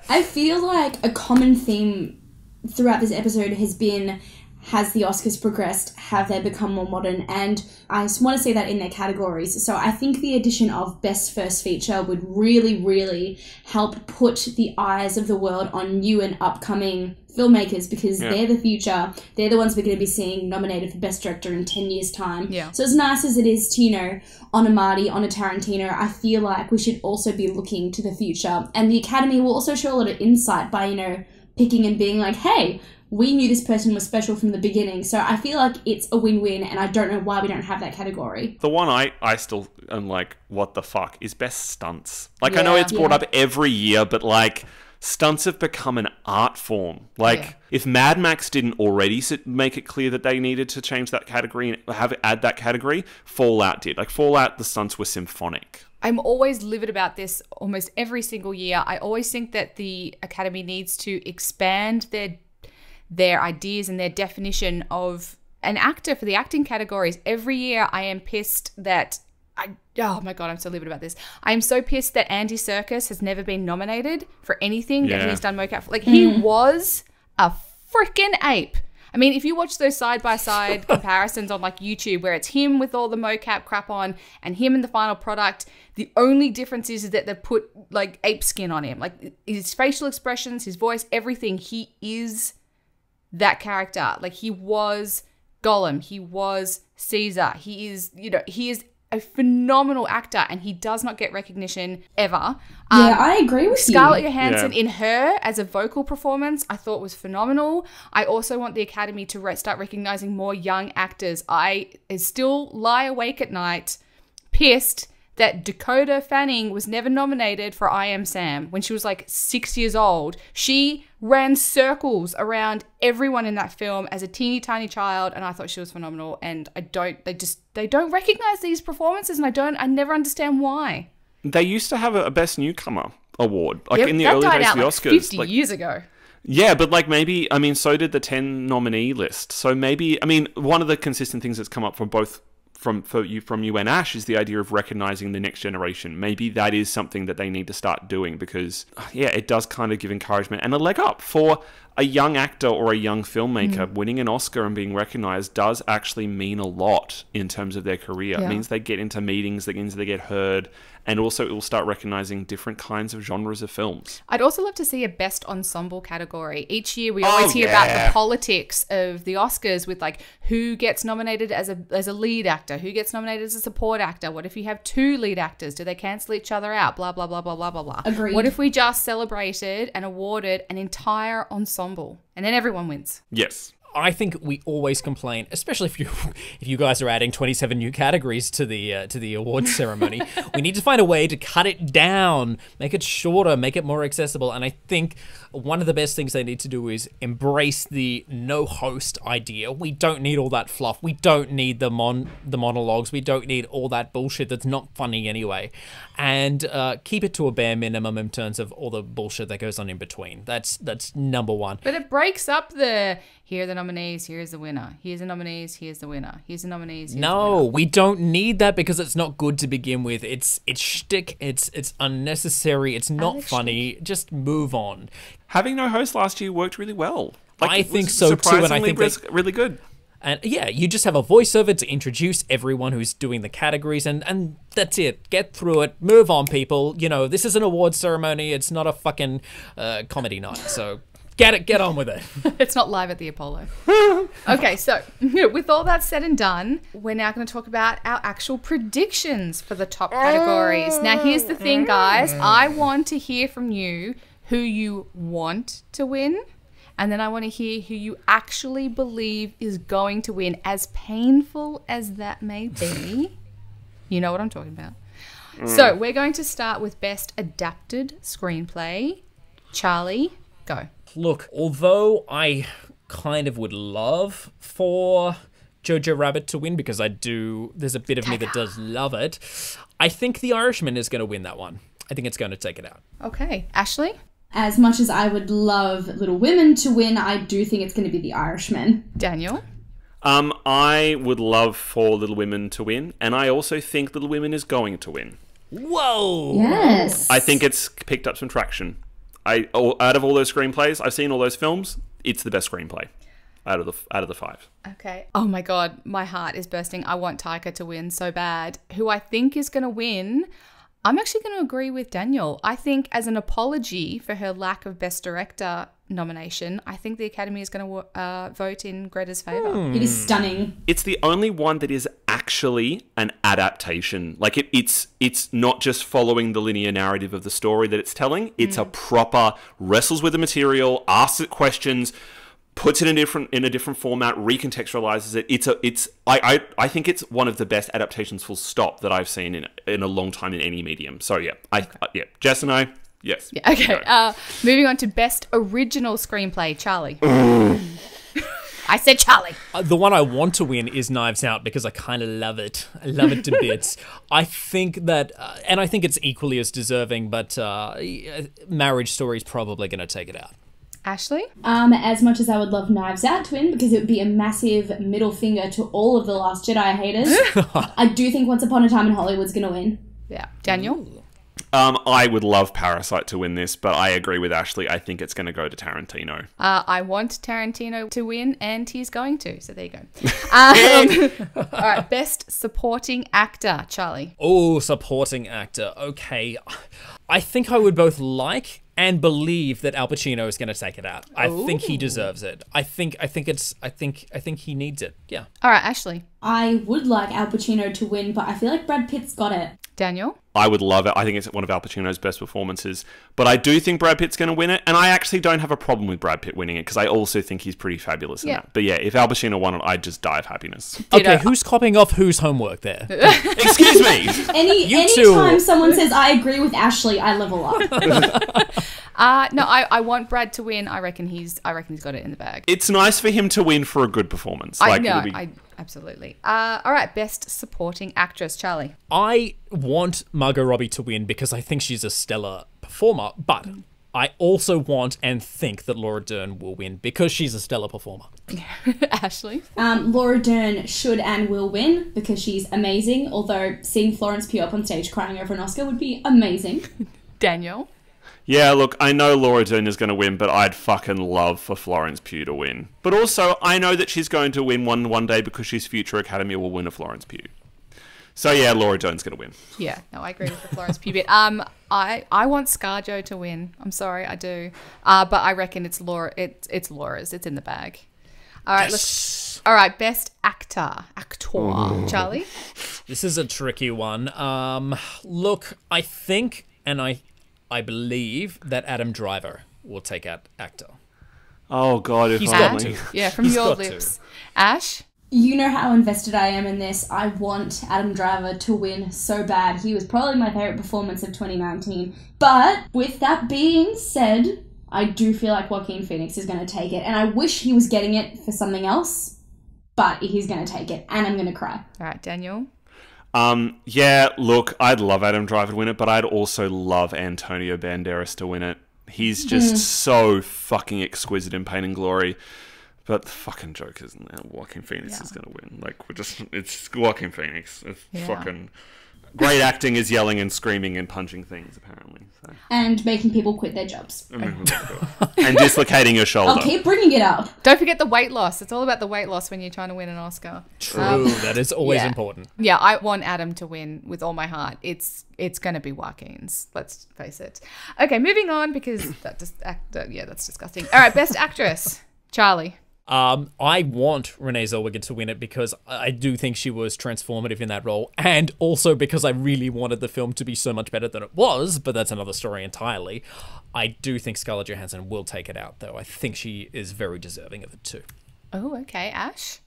I feel like a common theme throughout this episode has been, has the Oscars progressed? Have they become more modern? And I just want to say that in their categories. So I think the addition of Best First Feature would really, really help put the eyes of the world on new and upcoming filmmakers, because they're the future. They're the ones we're going to be seeing nominated for Best Director in 10 years' time. Yeah. So as nice as it is to, on a Marty, on a Tarantino, I feel like we should also be looking to the future. And the Academy will also show a lot of insight by, picking and being like, hey, we knew this person was special from the beginning. So I feel like it's a win-win, and I don't know why we don't have that category. The one I still am like, what the fuck, is Best Stunts. I know it's brought up every year, but stunts have become an art form. If Mad Max didn't already make it clear that they needed to change that category and add that category, Fallout did. Fallout, the stunts were symphonic. I'm always livid about this almost every single year. I always think that the Academy needs to expand their ideas and their definition of an actor for the acting categories. Every year I am pissed that oh my God, I'm so livid about this. I am so pissed that Andy Serkis has never been nominated for anything that he's done mocap for. He was a freaking ape. I mean, if you watch those side-by-side comparisons on like YouTube where it's him with all the mocap crap on and him in the final product, the only difference is that they've put like ape skin on him. Like his facial expressions, his voice, everything. He is that character. Like he was Gollum. He was Caesar. He is, he is a phenomenal actor and he does not get recognition ever. Yeah, I agree with Scarlett you. Johansson in her as a vocal performance, I thought was phenomenal. I also want the Academy to start recognizing more young actors. I still lie awake at night pissed that Dakota Fanning was never nominated for I Am Sam when she was like 6 years old. She ran circles around everyone in that film as a teeny tiny child, and I thought she was phenomenal. And they don't recognize these performances, and I never understand why. They used to have a Best Newcomer award, in the that early died days out of the like Oscars, 50 years ago. Yeah, but maybe, so did the 10 nominee list. So maybe, one of the consistent things that's come up from both from you and Ash is the idea of recognizing the next generation. Maybe that is something that they need to start doing because, it does kind of give encouragement and a leg up for a young actor or a young filmmaker. Winning an Oscar and being recognized does actually mean a lot in terms of their career. It means they get into meetings, it means they get heard, and also it will start recognizing different kinds of genres of films. I'd also love to see a best ensemble category. Each year we always hear about the politics of the Oscars with like who gets nominated as a lead actor, who gets nominated as a support actor. What if you have two lead actors? Do they cancel each other out? Blah, blah, blah, blah, blah, blah, blah. Agreed. What if we just celebrated and awarded an entire ensemble and then everyone wins? Yes. I think we always complain, especially if you guys are adding 27 new categories to the awards ceremony. We need to find a way to cut it down, make it shorter, make it more accessible. And I think one of the best things they need to do is embrace the no host idea. We don't need all that fluff. We don't need the monologues. We don't need all that bullshit that's not funny anyway. And keep it to a bare minimum in terms of all the bullshit that goes on in between. That's number one. But it breaks up here are the nominees, here's the winner. Here's the nominees, here's the winner. Here's the nominees, here's the winner. We don't need that because it's not good to begin with. It's shtick, it's unnecessary, it's not funny. Just move on. Having no host last year worked really well. I think so too, and I think it's really good. And yeah, you just have a voiceover to introduce everyone who's doing the categories, and that's it. Get through it. Move on, people. This is an awards ceremony. It's not a fucking comedy night. So get on with it. It's not live at the Apollo. Okay, so with all that said and done, we're now going to talk about our actual predictions for the top categories. Now, here's the thing, guys. I want to hear from you who you want to win. And then I want to hear who you actually believe is going to win, as painful as that may be. You know what I'm talking about. So we're going to start with Best Adapted Screenplay. Charlie, go. Look, although I kind of would love for Jojo Rabbit to win because there's a bit of me that does love it, I think The Irishman is going to win that one. I think it's going to take it out. Okay. Ashley? As much as I would love Little Women to win, I do think it's going to be The Irishman. Daniel? I would love for Little Women to win, and I also think Little Women is going to win. Whoa! Yes. I think it's picked up some traction. Out of all those screenplays, I've seen all those films, it's the best screenplay out of the five. Okay. Oh my God, my heart is bursting. I want Taika to win so bad. Who I think is going to win, I'm actually going to agree with Daniel. I think as an apology for her lack of Best Director nomination, I think the Academy is going to vote in Greta's favour. It is stunning. It's the only one that is actually an adaptation. Like it's not just following the linear narrative of the story that it's telling. It's a proper wrestles with the material, asks it questions, puts it in a different format, recontextualizes it. I think it's one of the best adaptations, full stop, that I've seen in a long time in any medium. So yeah, Jess and I, yes. Yeah, okay. Moving on to Best Original Screenplay, Charlie. I said Charlie. The one I want to win is Knives Out because I kind of love it. I love it to bits. I think that, and I think it's equally as deserving, but Marriage Story is probably going to take it out. Ashley? As much as I would love Knives Out to win, because it would be a massive middle finger to all of the Last Jedi haters, I do think Once Upon a Time in Hollywood's going to win. Yeah. Daniel? I would love Parasite to win this, but I agree with Ashley. I think it's going to go to Tarantino. I want Tarantino to win, and he's going to. So there you go. All right, best supporting actor, Charlie. Oh, supporting actor. Okay, I think I would both like and believe that Al Pacino is going to take it out. I think he deserves it. I think he needs it. Yeah. All right, Ashley. I would like Al Pacino to win, but I feel like Brad Pitt's got it. Daniel? I would love it. I think it's one of Al Pacino's best performances. But I do think Brad Pitt's going to win it. And I actually don't have a problem with Brad Pitt winning it because I also think he's pretty fabulous in that. But yeah, if Al Pacino won it, I'd just die of happiness. Okay, who's copying off whose homework there? Excuse me! Anytime someone says, I agree with Ashley, I level up. No, I want Brad to win. I reckon he's got it in the bag. It's nice for him to win for a good performance. Absolutely. All right, best supporting actress, Charlie. I want Margot Robbie to win because I think she's a stellar performer, but I also want and think that Laura Dern will win because she's a stellar performer. Ashley? Laura Dern should and will win because she's amazing, although seeing Florence Pugh up on stage crying over an Oscar would be amazing. Daniel? Yeah, look, I know Laura Dern is going to win, but I'd fucking love for Florence Pugh to win. But also, I know that she's going to win one day because she's future Academy Award winner Florence Pugh. So yeah, Laura Dern's going to win. Yeah, no, I agree with the Florence Pugh bit. I want ScarJo to win. I'm sorry, I do. But I reckon it's Laura. It's Laura's. It's in the bag. All right, yes. All right, best actor, Charlie. This is a tricky one. Look, I think, and I believe that Adam Driver will take out actor. Oh God, if he's only. got to. Yeah, from your lips. Ash? You know how invested I am in this. I want Adam Driver to win so bad. He was probably my favourite performance of 2019. But with that being said, I do feel like Joaquin Phoenix is going to take it. And I wish he was getting it for something else. But he's going to take it. And I'm going to cry. All right, Daniel? Yeah, look, I'd love Adam Driver to win it, but I'd also love Antonio Banderas to win it. He's just so fucking exquisite in Pain and Glory. But the fucking joke is now Joaquin Phoenix is going to win. Like, it's Joaquin Phoenix. It's fucking great acting is yelling and screaming and punching things, apparently. So. And making people quit their jobs. And dislocating your shoulder. I'll keep bringing it up. Don't forget the weight loss. It's all about the weight loss when you're trying to win an Oscar. True, that is always important. Yeah, I want Adam to win with all my heart. It's going to be Joaquin's. Let's face it. Okay, moving on because that's disgusting. All right, best actress, Charlie. I want Renee Zellweger to win it because I do think she was transformative in that role, and also because I really wanted the film to be so much better than it was, but that's another story entirely. I do think Scarlett Johansson will take it out, though. I think she is very deserving of it too. Oh, okay. Ash?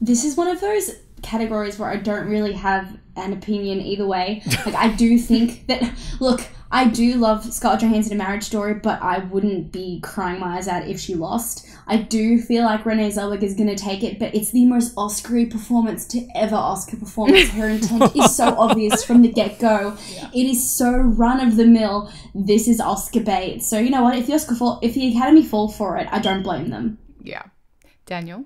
This is one of those categories where I don't really have an opinion either way. Like, I do think that, look, I do love Scarlett Johansson in Marriage Story, but I wouldn't be crying my eyes out if she lost. I do feel like Renee Zellweger is going to take it, but it's the most Oscar-y performance to ever Oscar performance. Her intent is so obvious from the get-go. Yeah. It is so run-of-the-mill. This is Oscar bait. So you know what? If the Academy fall for it, I don't blame them. Yeah. Daniel?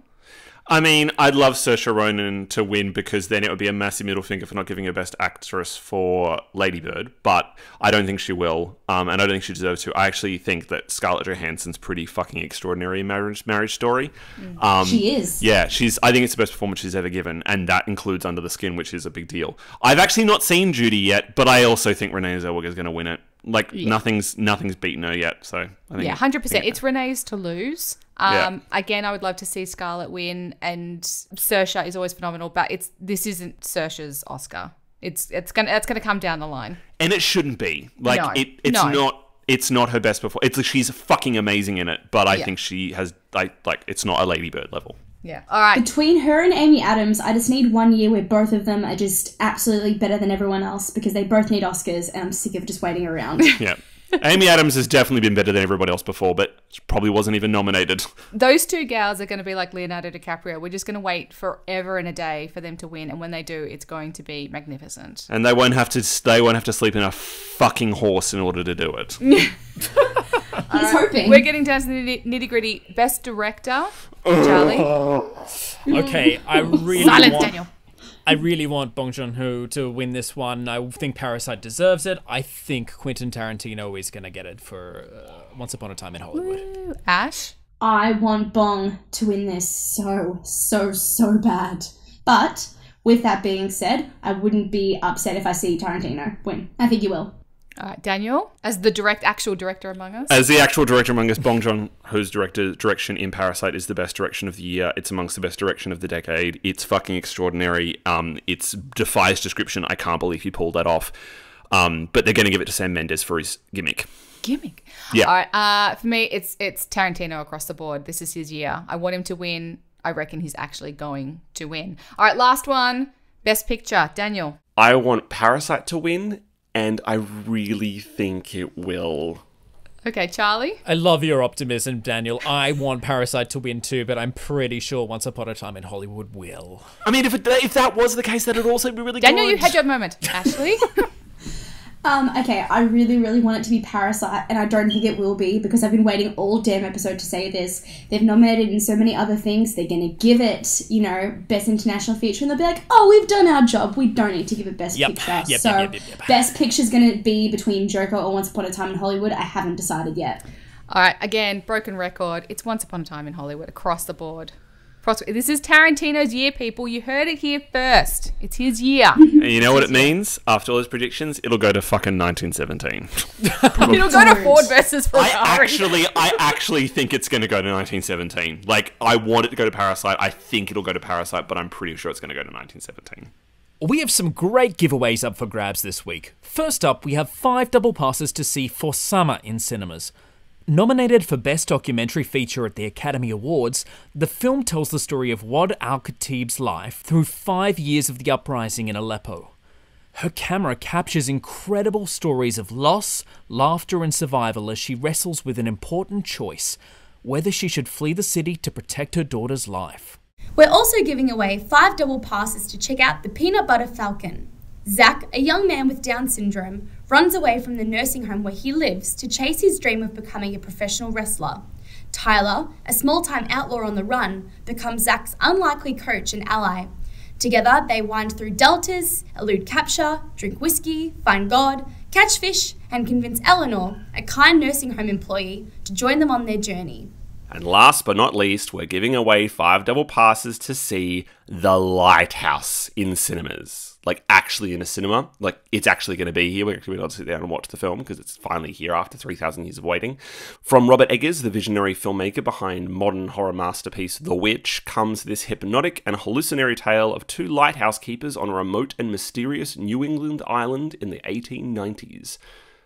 I mean, I'd love Saoirse Ronan to win because then it would be a massive middle finger for not giving her Best Actress for Lady Bird, but I don't think she will, and I don't think she deserves to. I actually think that Scarlett Johansson's pretty fucking extraordinary in Marriage Story. She is. Yeah, I think it's the best performance she's ever given, and that includes Under the Skin, which is a big deal. I've actually not seen Judy yet, but I also think Renee Zellweger is going to win it. Like, nothing's beaten her yet, so I think... Yeah, 100%. It's Renee's to lose. Again, I would love to see Scarlett win, and Saoirse is always phenomenal, but this isn't Saoirse's Oscar. It's gonna come down the line, and it shouldn't be. Like, it's not her best performance. She's fucking amazing in it, but I think she has it's not a Lady Bird level. Yeah. All right. Between her and Amy Adams, I just need 1 year where both of them are just absolutely better than everyone else because they both need Oscars, and I'm sick of just waiting around. Yeah. Amy Adams has definitely been better than everybody else before, but she probably wasn't even nominated. Those two gals are going to be like Leonardo DiCaprio. We're just going to wait forever and a day for them to win, and when they do, it's going to be magnificent. And they won't have to sleep in a fucking horse in order to do it. He's hoping. We're getting down to the nitty-gritty. Best Director, Charlie. Okay, I really Silence, want... Daniel. I really want Bong Joon-ho to win this one. I think Parasite deserves it. I think Quentin Tarantino is going to get it for Once Upon a Time in Hollywood. Woo. Ash? I want Bong to win this so bad. But with that being said, I wouldn't be upset if I see Tarantino win. I think he will. All right, Daniel, as the actual director among us. As the actual director among us, Bong Joon-ho's direction in Parasite is the best direction of the year. It's amongst the best direction of the decade. It's fucking extraordinary. It defies description. I can't believe he pulled that off. But they're going to give it to Sam Mendes for his gimmick. Yeah. All right. For me, it's Tarantino across the board. This is his year. I want him to win. I reckon he's actually going to win. All right, last one. Best Picture. Daniel. I want Parasite to win, and I really think it will. Okay, Charlie? I love your optimism, Daniel. I want Parasite to win too, but I'm pretty sure Once Upon a Time in Hollywood will. I mean, if that was the case, then it'd also be really Daniel, good. you had your moment. Ashley? Okay, I really want it to be Parasite, and I don't think it will be, because I've been waiting all damn episode to say this. They've nominated in so many other things. They're going to give it, Best International Feature, and they'll be like, oh, we've done our job. We don't need to give it Best Picture. Yep. Best Picture's going to be between Joker or Once Upon a Time in Hollywood. I haven't decided yet. All right, again, broken record. It's Once Upon a Time in Hollywood across the board. This is Tarantino's year, people. You heard it here first. It's his year. And you know what it means? After all those predictions, it'll go to fucking 1917. It'll go to Ford versus Ferrari. I actually think it's going to go to 1917. Like, I want it to go to Parasite. I think it'll go to Parasite, but I'm pretty sure it's going to go to 1917. We have some great giveaways up for grabs this week. First up, we have 5 double passes to see For Summer in cinemas. Nominated for Best Documentary Feature at the Academy Awards, the film tells the story of Wad al-Khatib's life through 5 years of the uprising in Aleppo. Her camera captures incredible stories of loss, laughter and survival as she wrestles with an important choice, whether she should flee the city to protect her daughter's life. We're also giving away 5 double passes to check out The Peanut Butter Falcon. Zach, a young man with Down syndrome, runs away from the nursing home where he lives to chase his dream of becoming a professional wrestler. Tyler, a small-time outlaw on the run, becomes Zach's unlikely coach and ally. Together, they wind through deltas, elude capture, drink whiskey, find God, catch fish, and convince Eleanor, a kind nursing home employee, to join them on their journey. And last but not least, we're giving away 5 double passes to see The Lighthouse in cinemas. Like, actually in a cinema. Like, it's actually going to be here. We're actually going to sit down and watch the film because it's finally here after 3,000 years of waiting. From Robert Eggers, the visionary filmmaker behind modern horror masterpiece The Witch, comes this hypnotic and hallucinatory tale of 2 lighthouse keepers on a remote and mysterious New England island in the 1890s.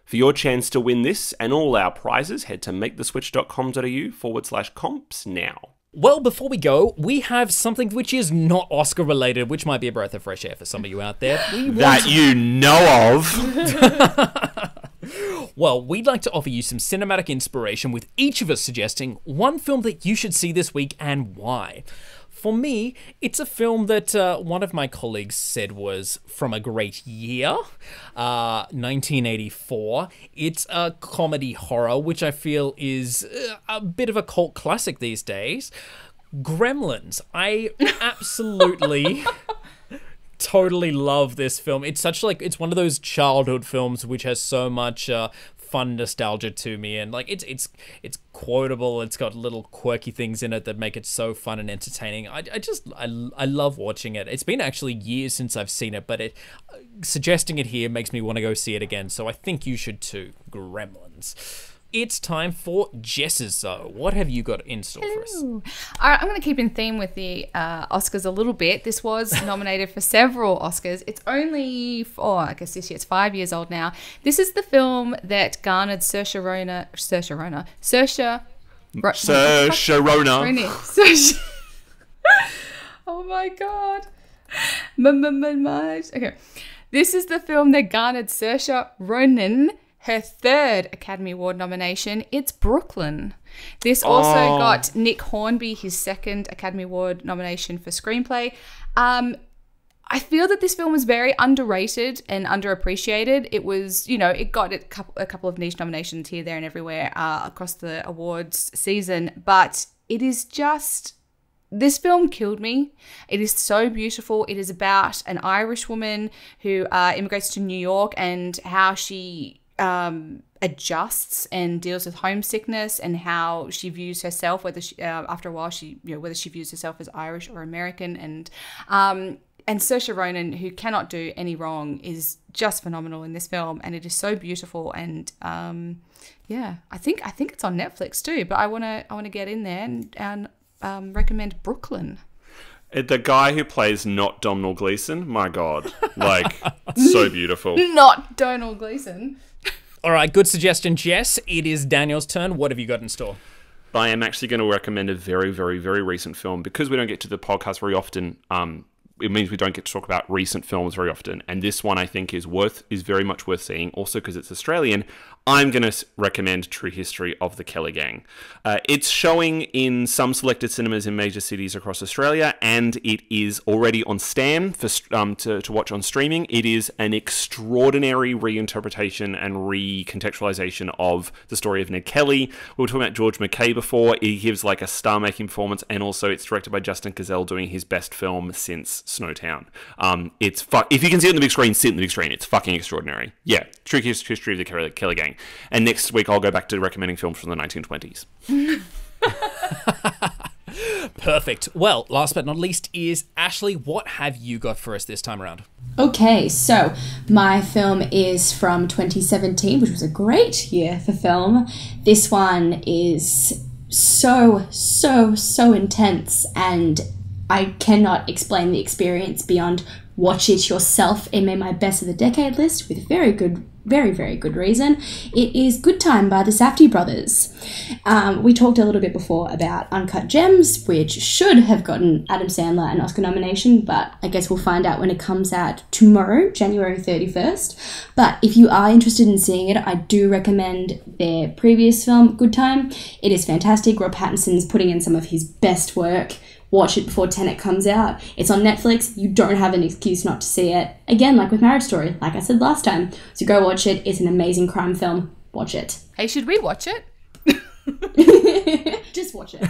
For your chance to win this and all our prizes, head to maketheswitch.com.au/comps now. Well, before we go, we have something which is not Oscar related, which might be a breath of fresh air for some of you out there. That you know of. Well, we'd like to offer you some cinematic inspiration with each of us suggesting one film that you should see this week and why. For me, it's a film that one of my colleagues said was from a great year, 1984. It's a comedy horror, which I feel is a bit of a cult classic these days. Gremlins. I absolutely... totally love this film. It's it's one of those childhood films which has so much fun nostalgia to me, and it's quotable. It's got little quirky things in it that make it so fun and entertaining. I love watching it. It's been actually years since I've seen it, but suggesting it here makes me want to go see it again, so I think you should too. Gremlins. It's time for Jess's though. What have you got in store for us? All right, I'm going to keep in theme with the Oscars a little bit. This was nominated for several Oscars. It's only, I guess this year it's 5 years old now. This is the film that garnered Saoirse Ronan. Oh my God. Okay. This is the film that garnered Saoirse Ronan her 3rd Academy Award nomination. It's Brooklyn. This also got Nick Hornby his 2nd Academy Award nomination for screenplay. I feel that this film was very underrated and underappreciated. It was, it got a couple of niche nominations here, there, and everywhere across the awards season, but it is just This film killed me. It is so beautiful. It is about an Irish woman who immigrates to New York and how she adjusts and deals with homesickness and how she views herself, whether she, after a while whether she views herself as Irish or American. And Saoirse Ronan, who cannot do any wrong, is just phenomenal in this film, and it is so beautiful. And I think it's on Netflix too. But I wanna get in there and recommend Brooklyn. The guy who plays not Domhnall Gleeson, my God, like so beautiful. Not Domhnall Gleeson. All right, good suggestion, Jess. It is Daniel's turn. What have you got in store? I am actually going to recommend a very, very, very recent film because we don't get to the podcast very often. It means we don't get to talk about recent films very often, and this one I think is very much worth seeing. Also, because it's Australian, I'm going to recommend True History of the Kelly Gang. It's showing in some selected cinemas in major cities across Australia, and it is already on Stan for to watch on streaming. It is an extraordinary reinterpretation and recontextualization of the story of Ned Kelly. We were talking about George McKay before. He gives like a star-making performance, and also it's directed by Justin Cazell, doing his best film since Snowtown. If you can see it on the big screen, sit in the big screen. It's fucking extraordinary. Yeah, True History of the Kelly Gang. And next week I'll go back to recommending films from the 1920s. Perfect. Well, last but not least is Ashley. What have you got for us this time around? Okay, so my film is from 2017, which was a great year for film. This one is so intense, and I cannot explain the experience beyond watch it yourself. It made my best of the decade list with very good reason. It is Good Time by the Safdie brothers. We talked a little bit before about Uncut Gems, which should have gotten Adam Sandler an Oscar nomination, but I guess we'll find out when it comes out tomorrow, January 31st. But if you are interested in seeing it, I do recommend their previous film, Good Time. It is fantastic. Rob Pattinson's putting in some of his best work. Watch it before Tenet comes out. It's on Netflix. You don't have an excuse not to see it. Again, like with Marriage Story, like I said last time. So go watch it. It's an amazing crime film. Watch it. Hey, should we watch it? Just watch it.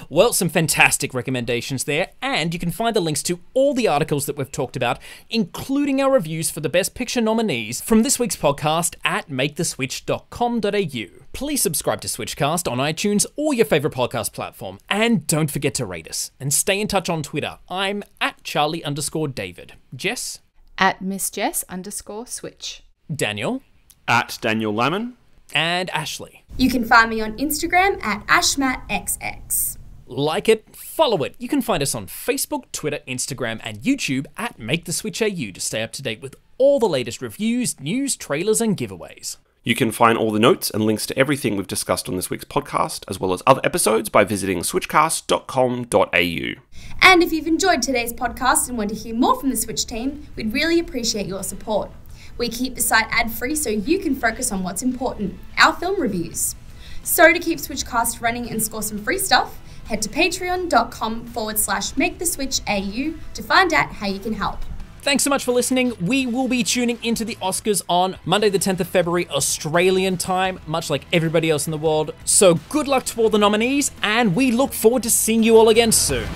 Well, some fantastic recommendations there, and you can find the links to all the articles that we've talked about, including our reviews for the Best Picture nominees from this week's podcast at maketheswitch.com.au. Please subscribe to SWITCHCast on iTunes or your favourite podcast platform, and don't forget to rate us, and stay in touch on Twitter. I'm at Charlie_David. Jess? At Miss Jess_Switch. Daniel? At Daniel Lamon. And Ashley. You can find me on Instagram at ashmatxx. Like it, follow it. You can find us on Facebook, Twitter, Instagram, and YouTube at MakeTheSwitchAU to stay up to date with all the latest reviews, news, trailers, and giveaways. You can find all the notes and links to everything we've discussed on this week's podcast, as well as other episodes, by visiting switchcast.com.au. And if you've enjoyed today's podcast and want to hear more from the Switch team, we'd really appreciate your support. We keep the site ad-free so you can focus on what's important, our film reviews. So to keep SWITCHcast running and score some free stuff, head to patreon.com/maketheswitchau to find out how you can help. Thanks so much for listening. We will be tuning into the Oscars on Monday the 10th of February, Australian time, much like everybody else in the world. So good luck to all the nominees, and we look forward to seeing you all again soon.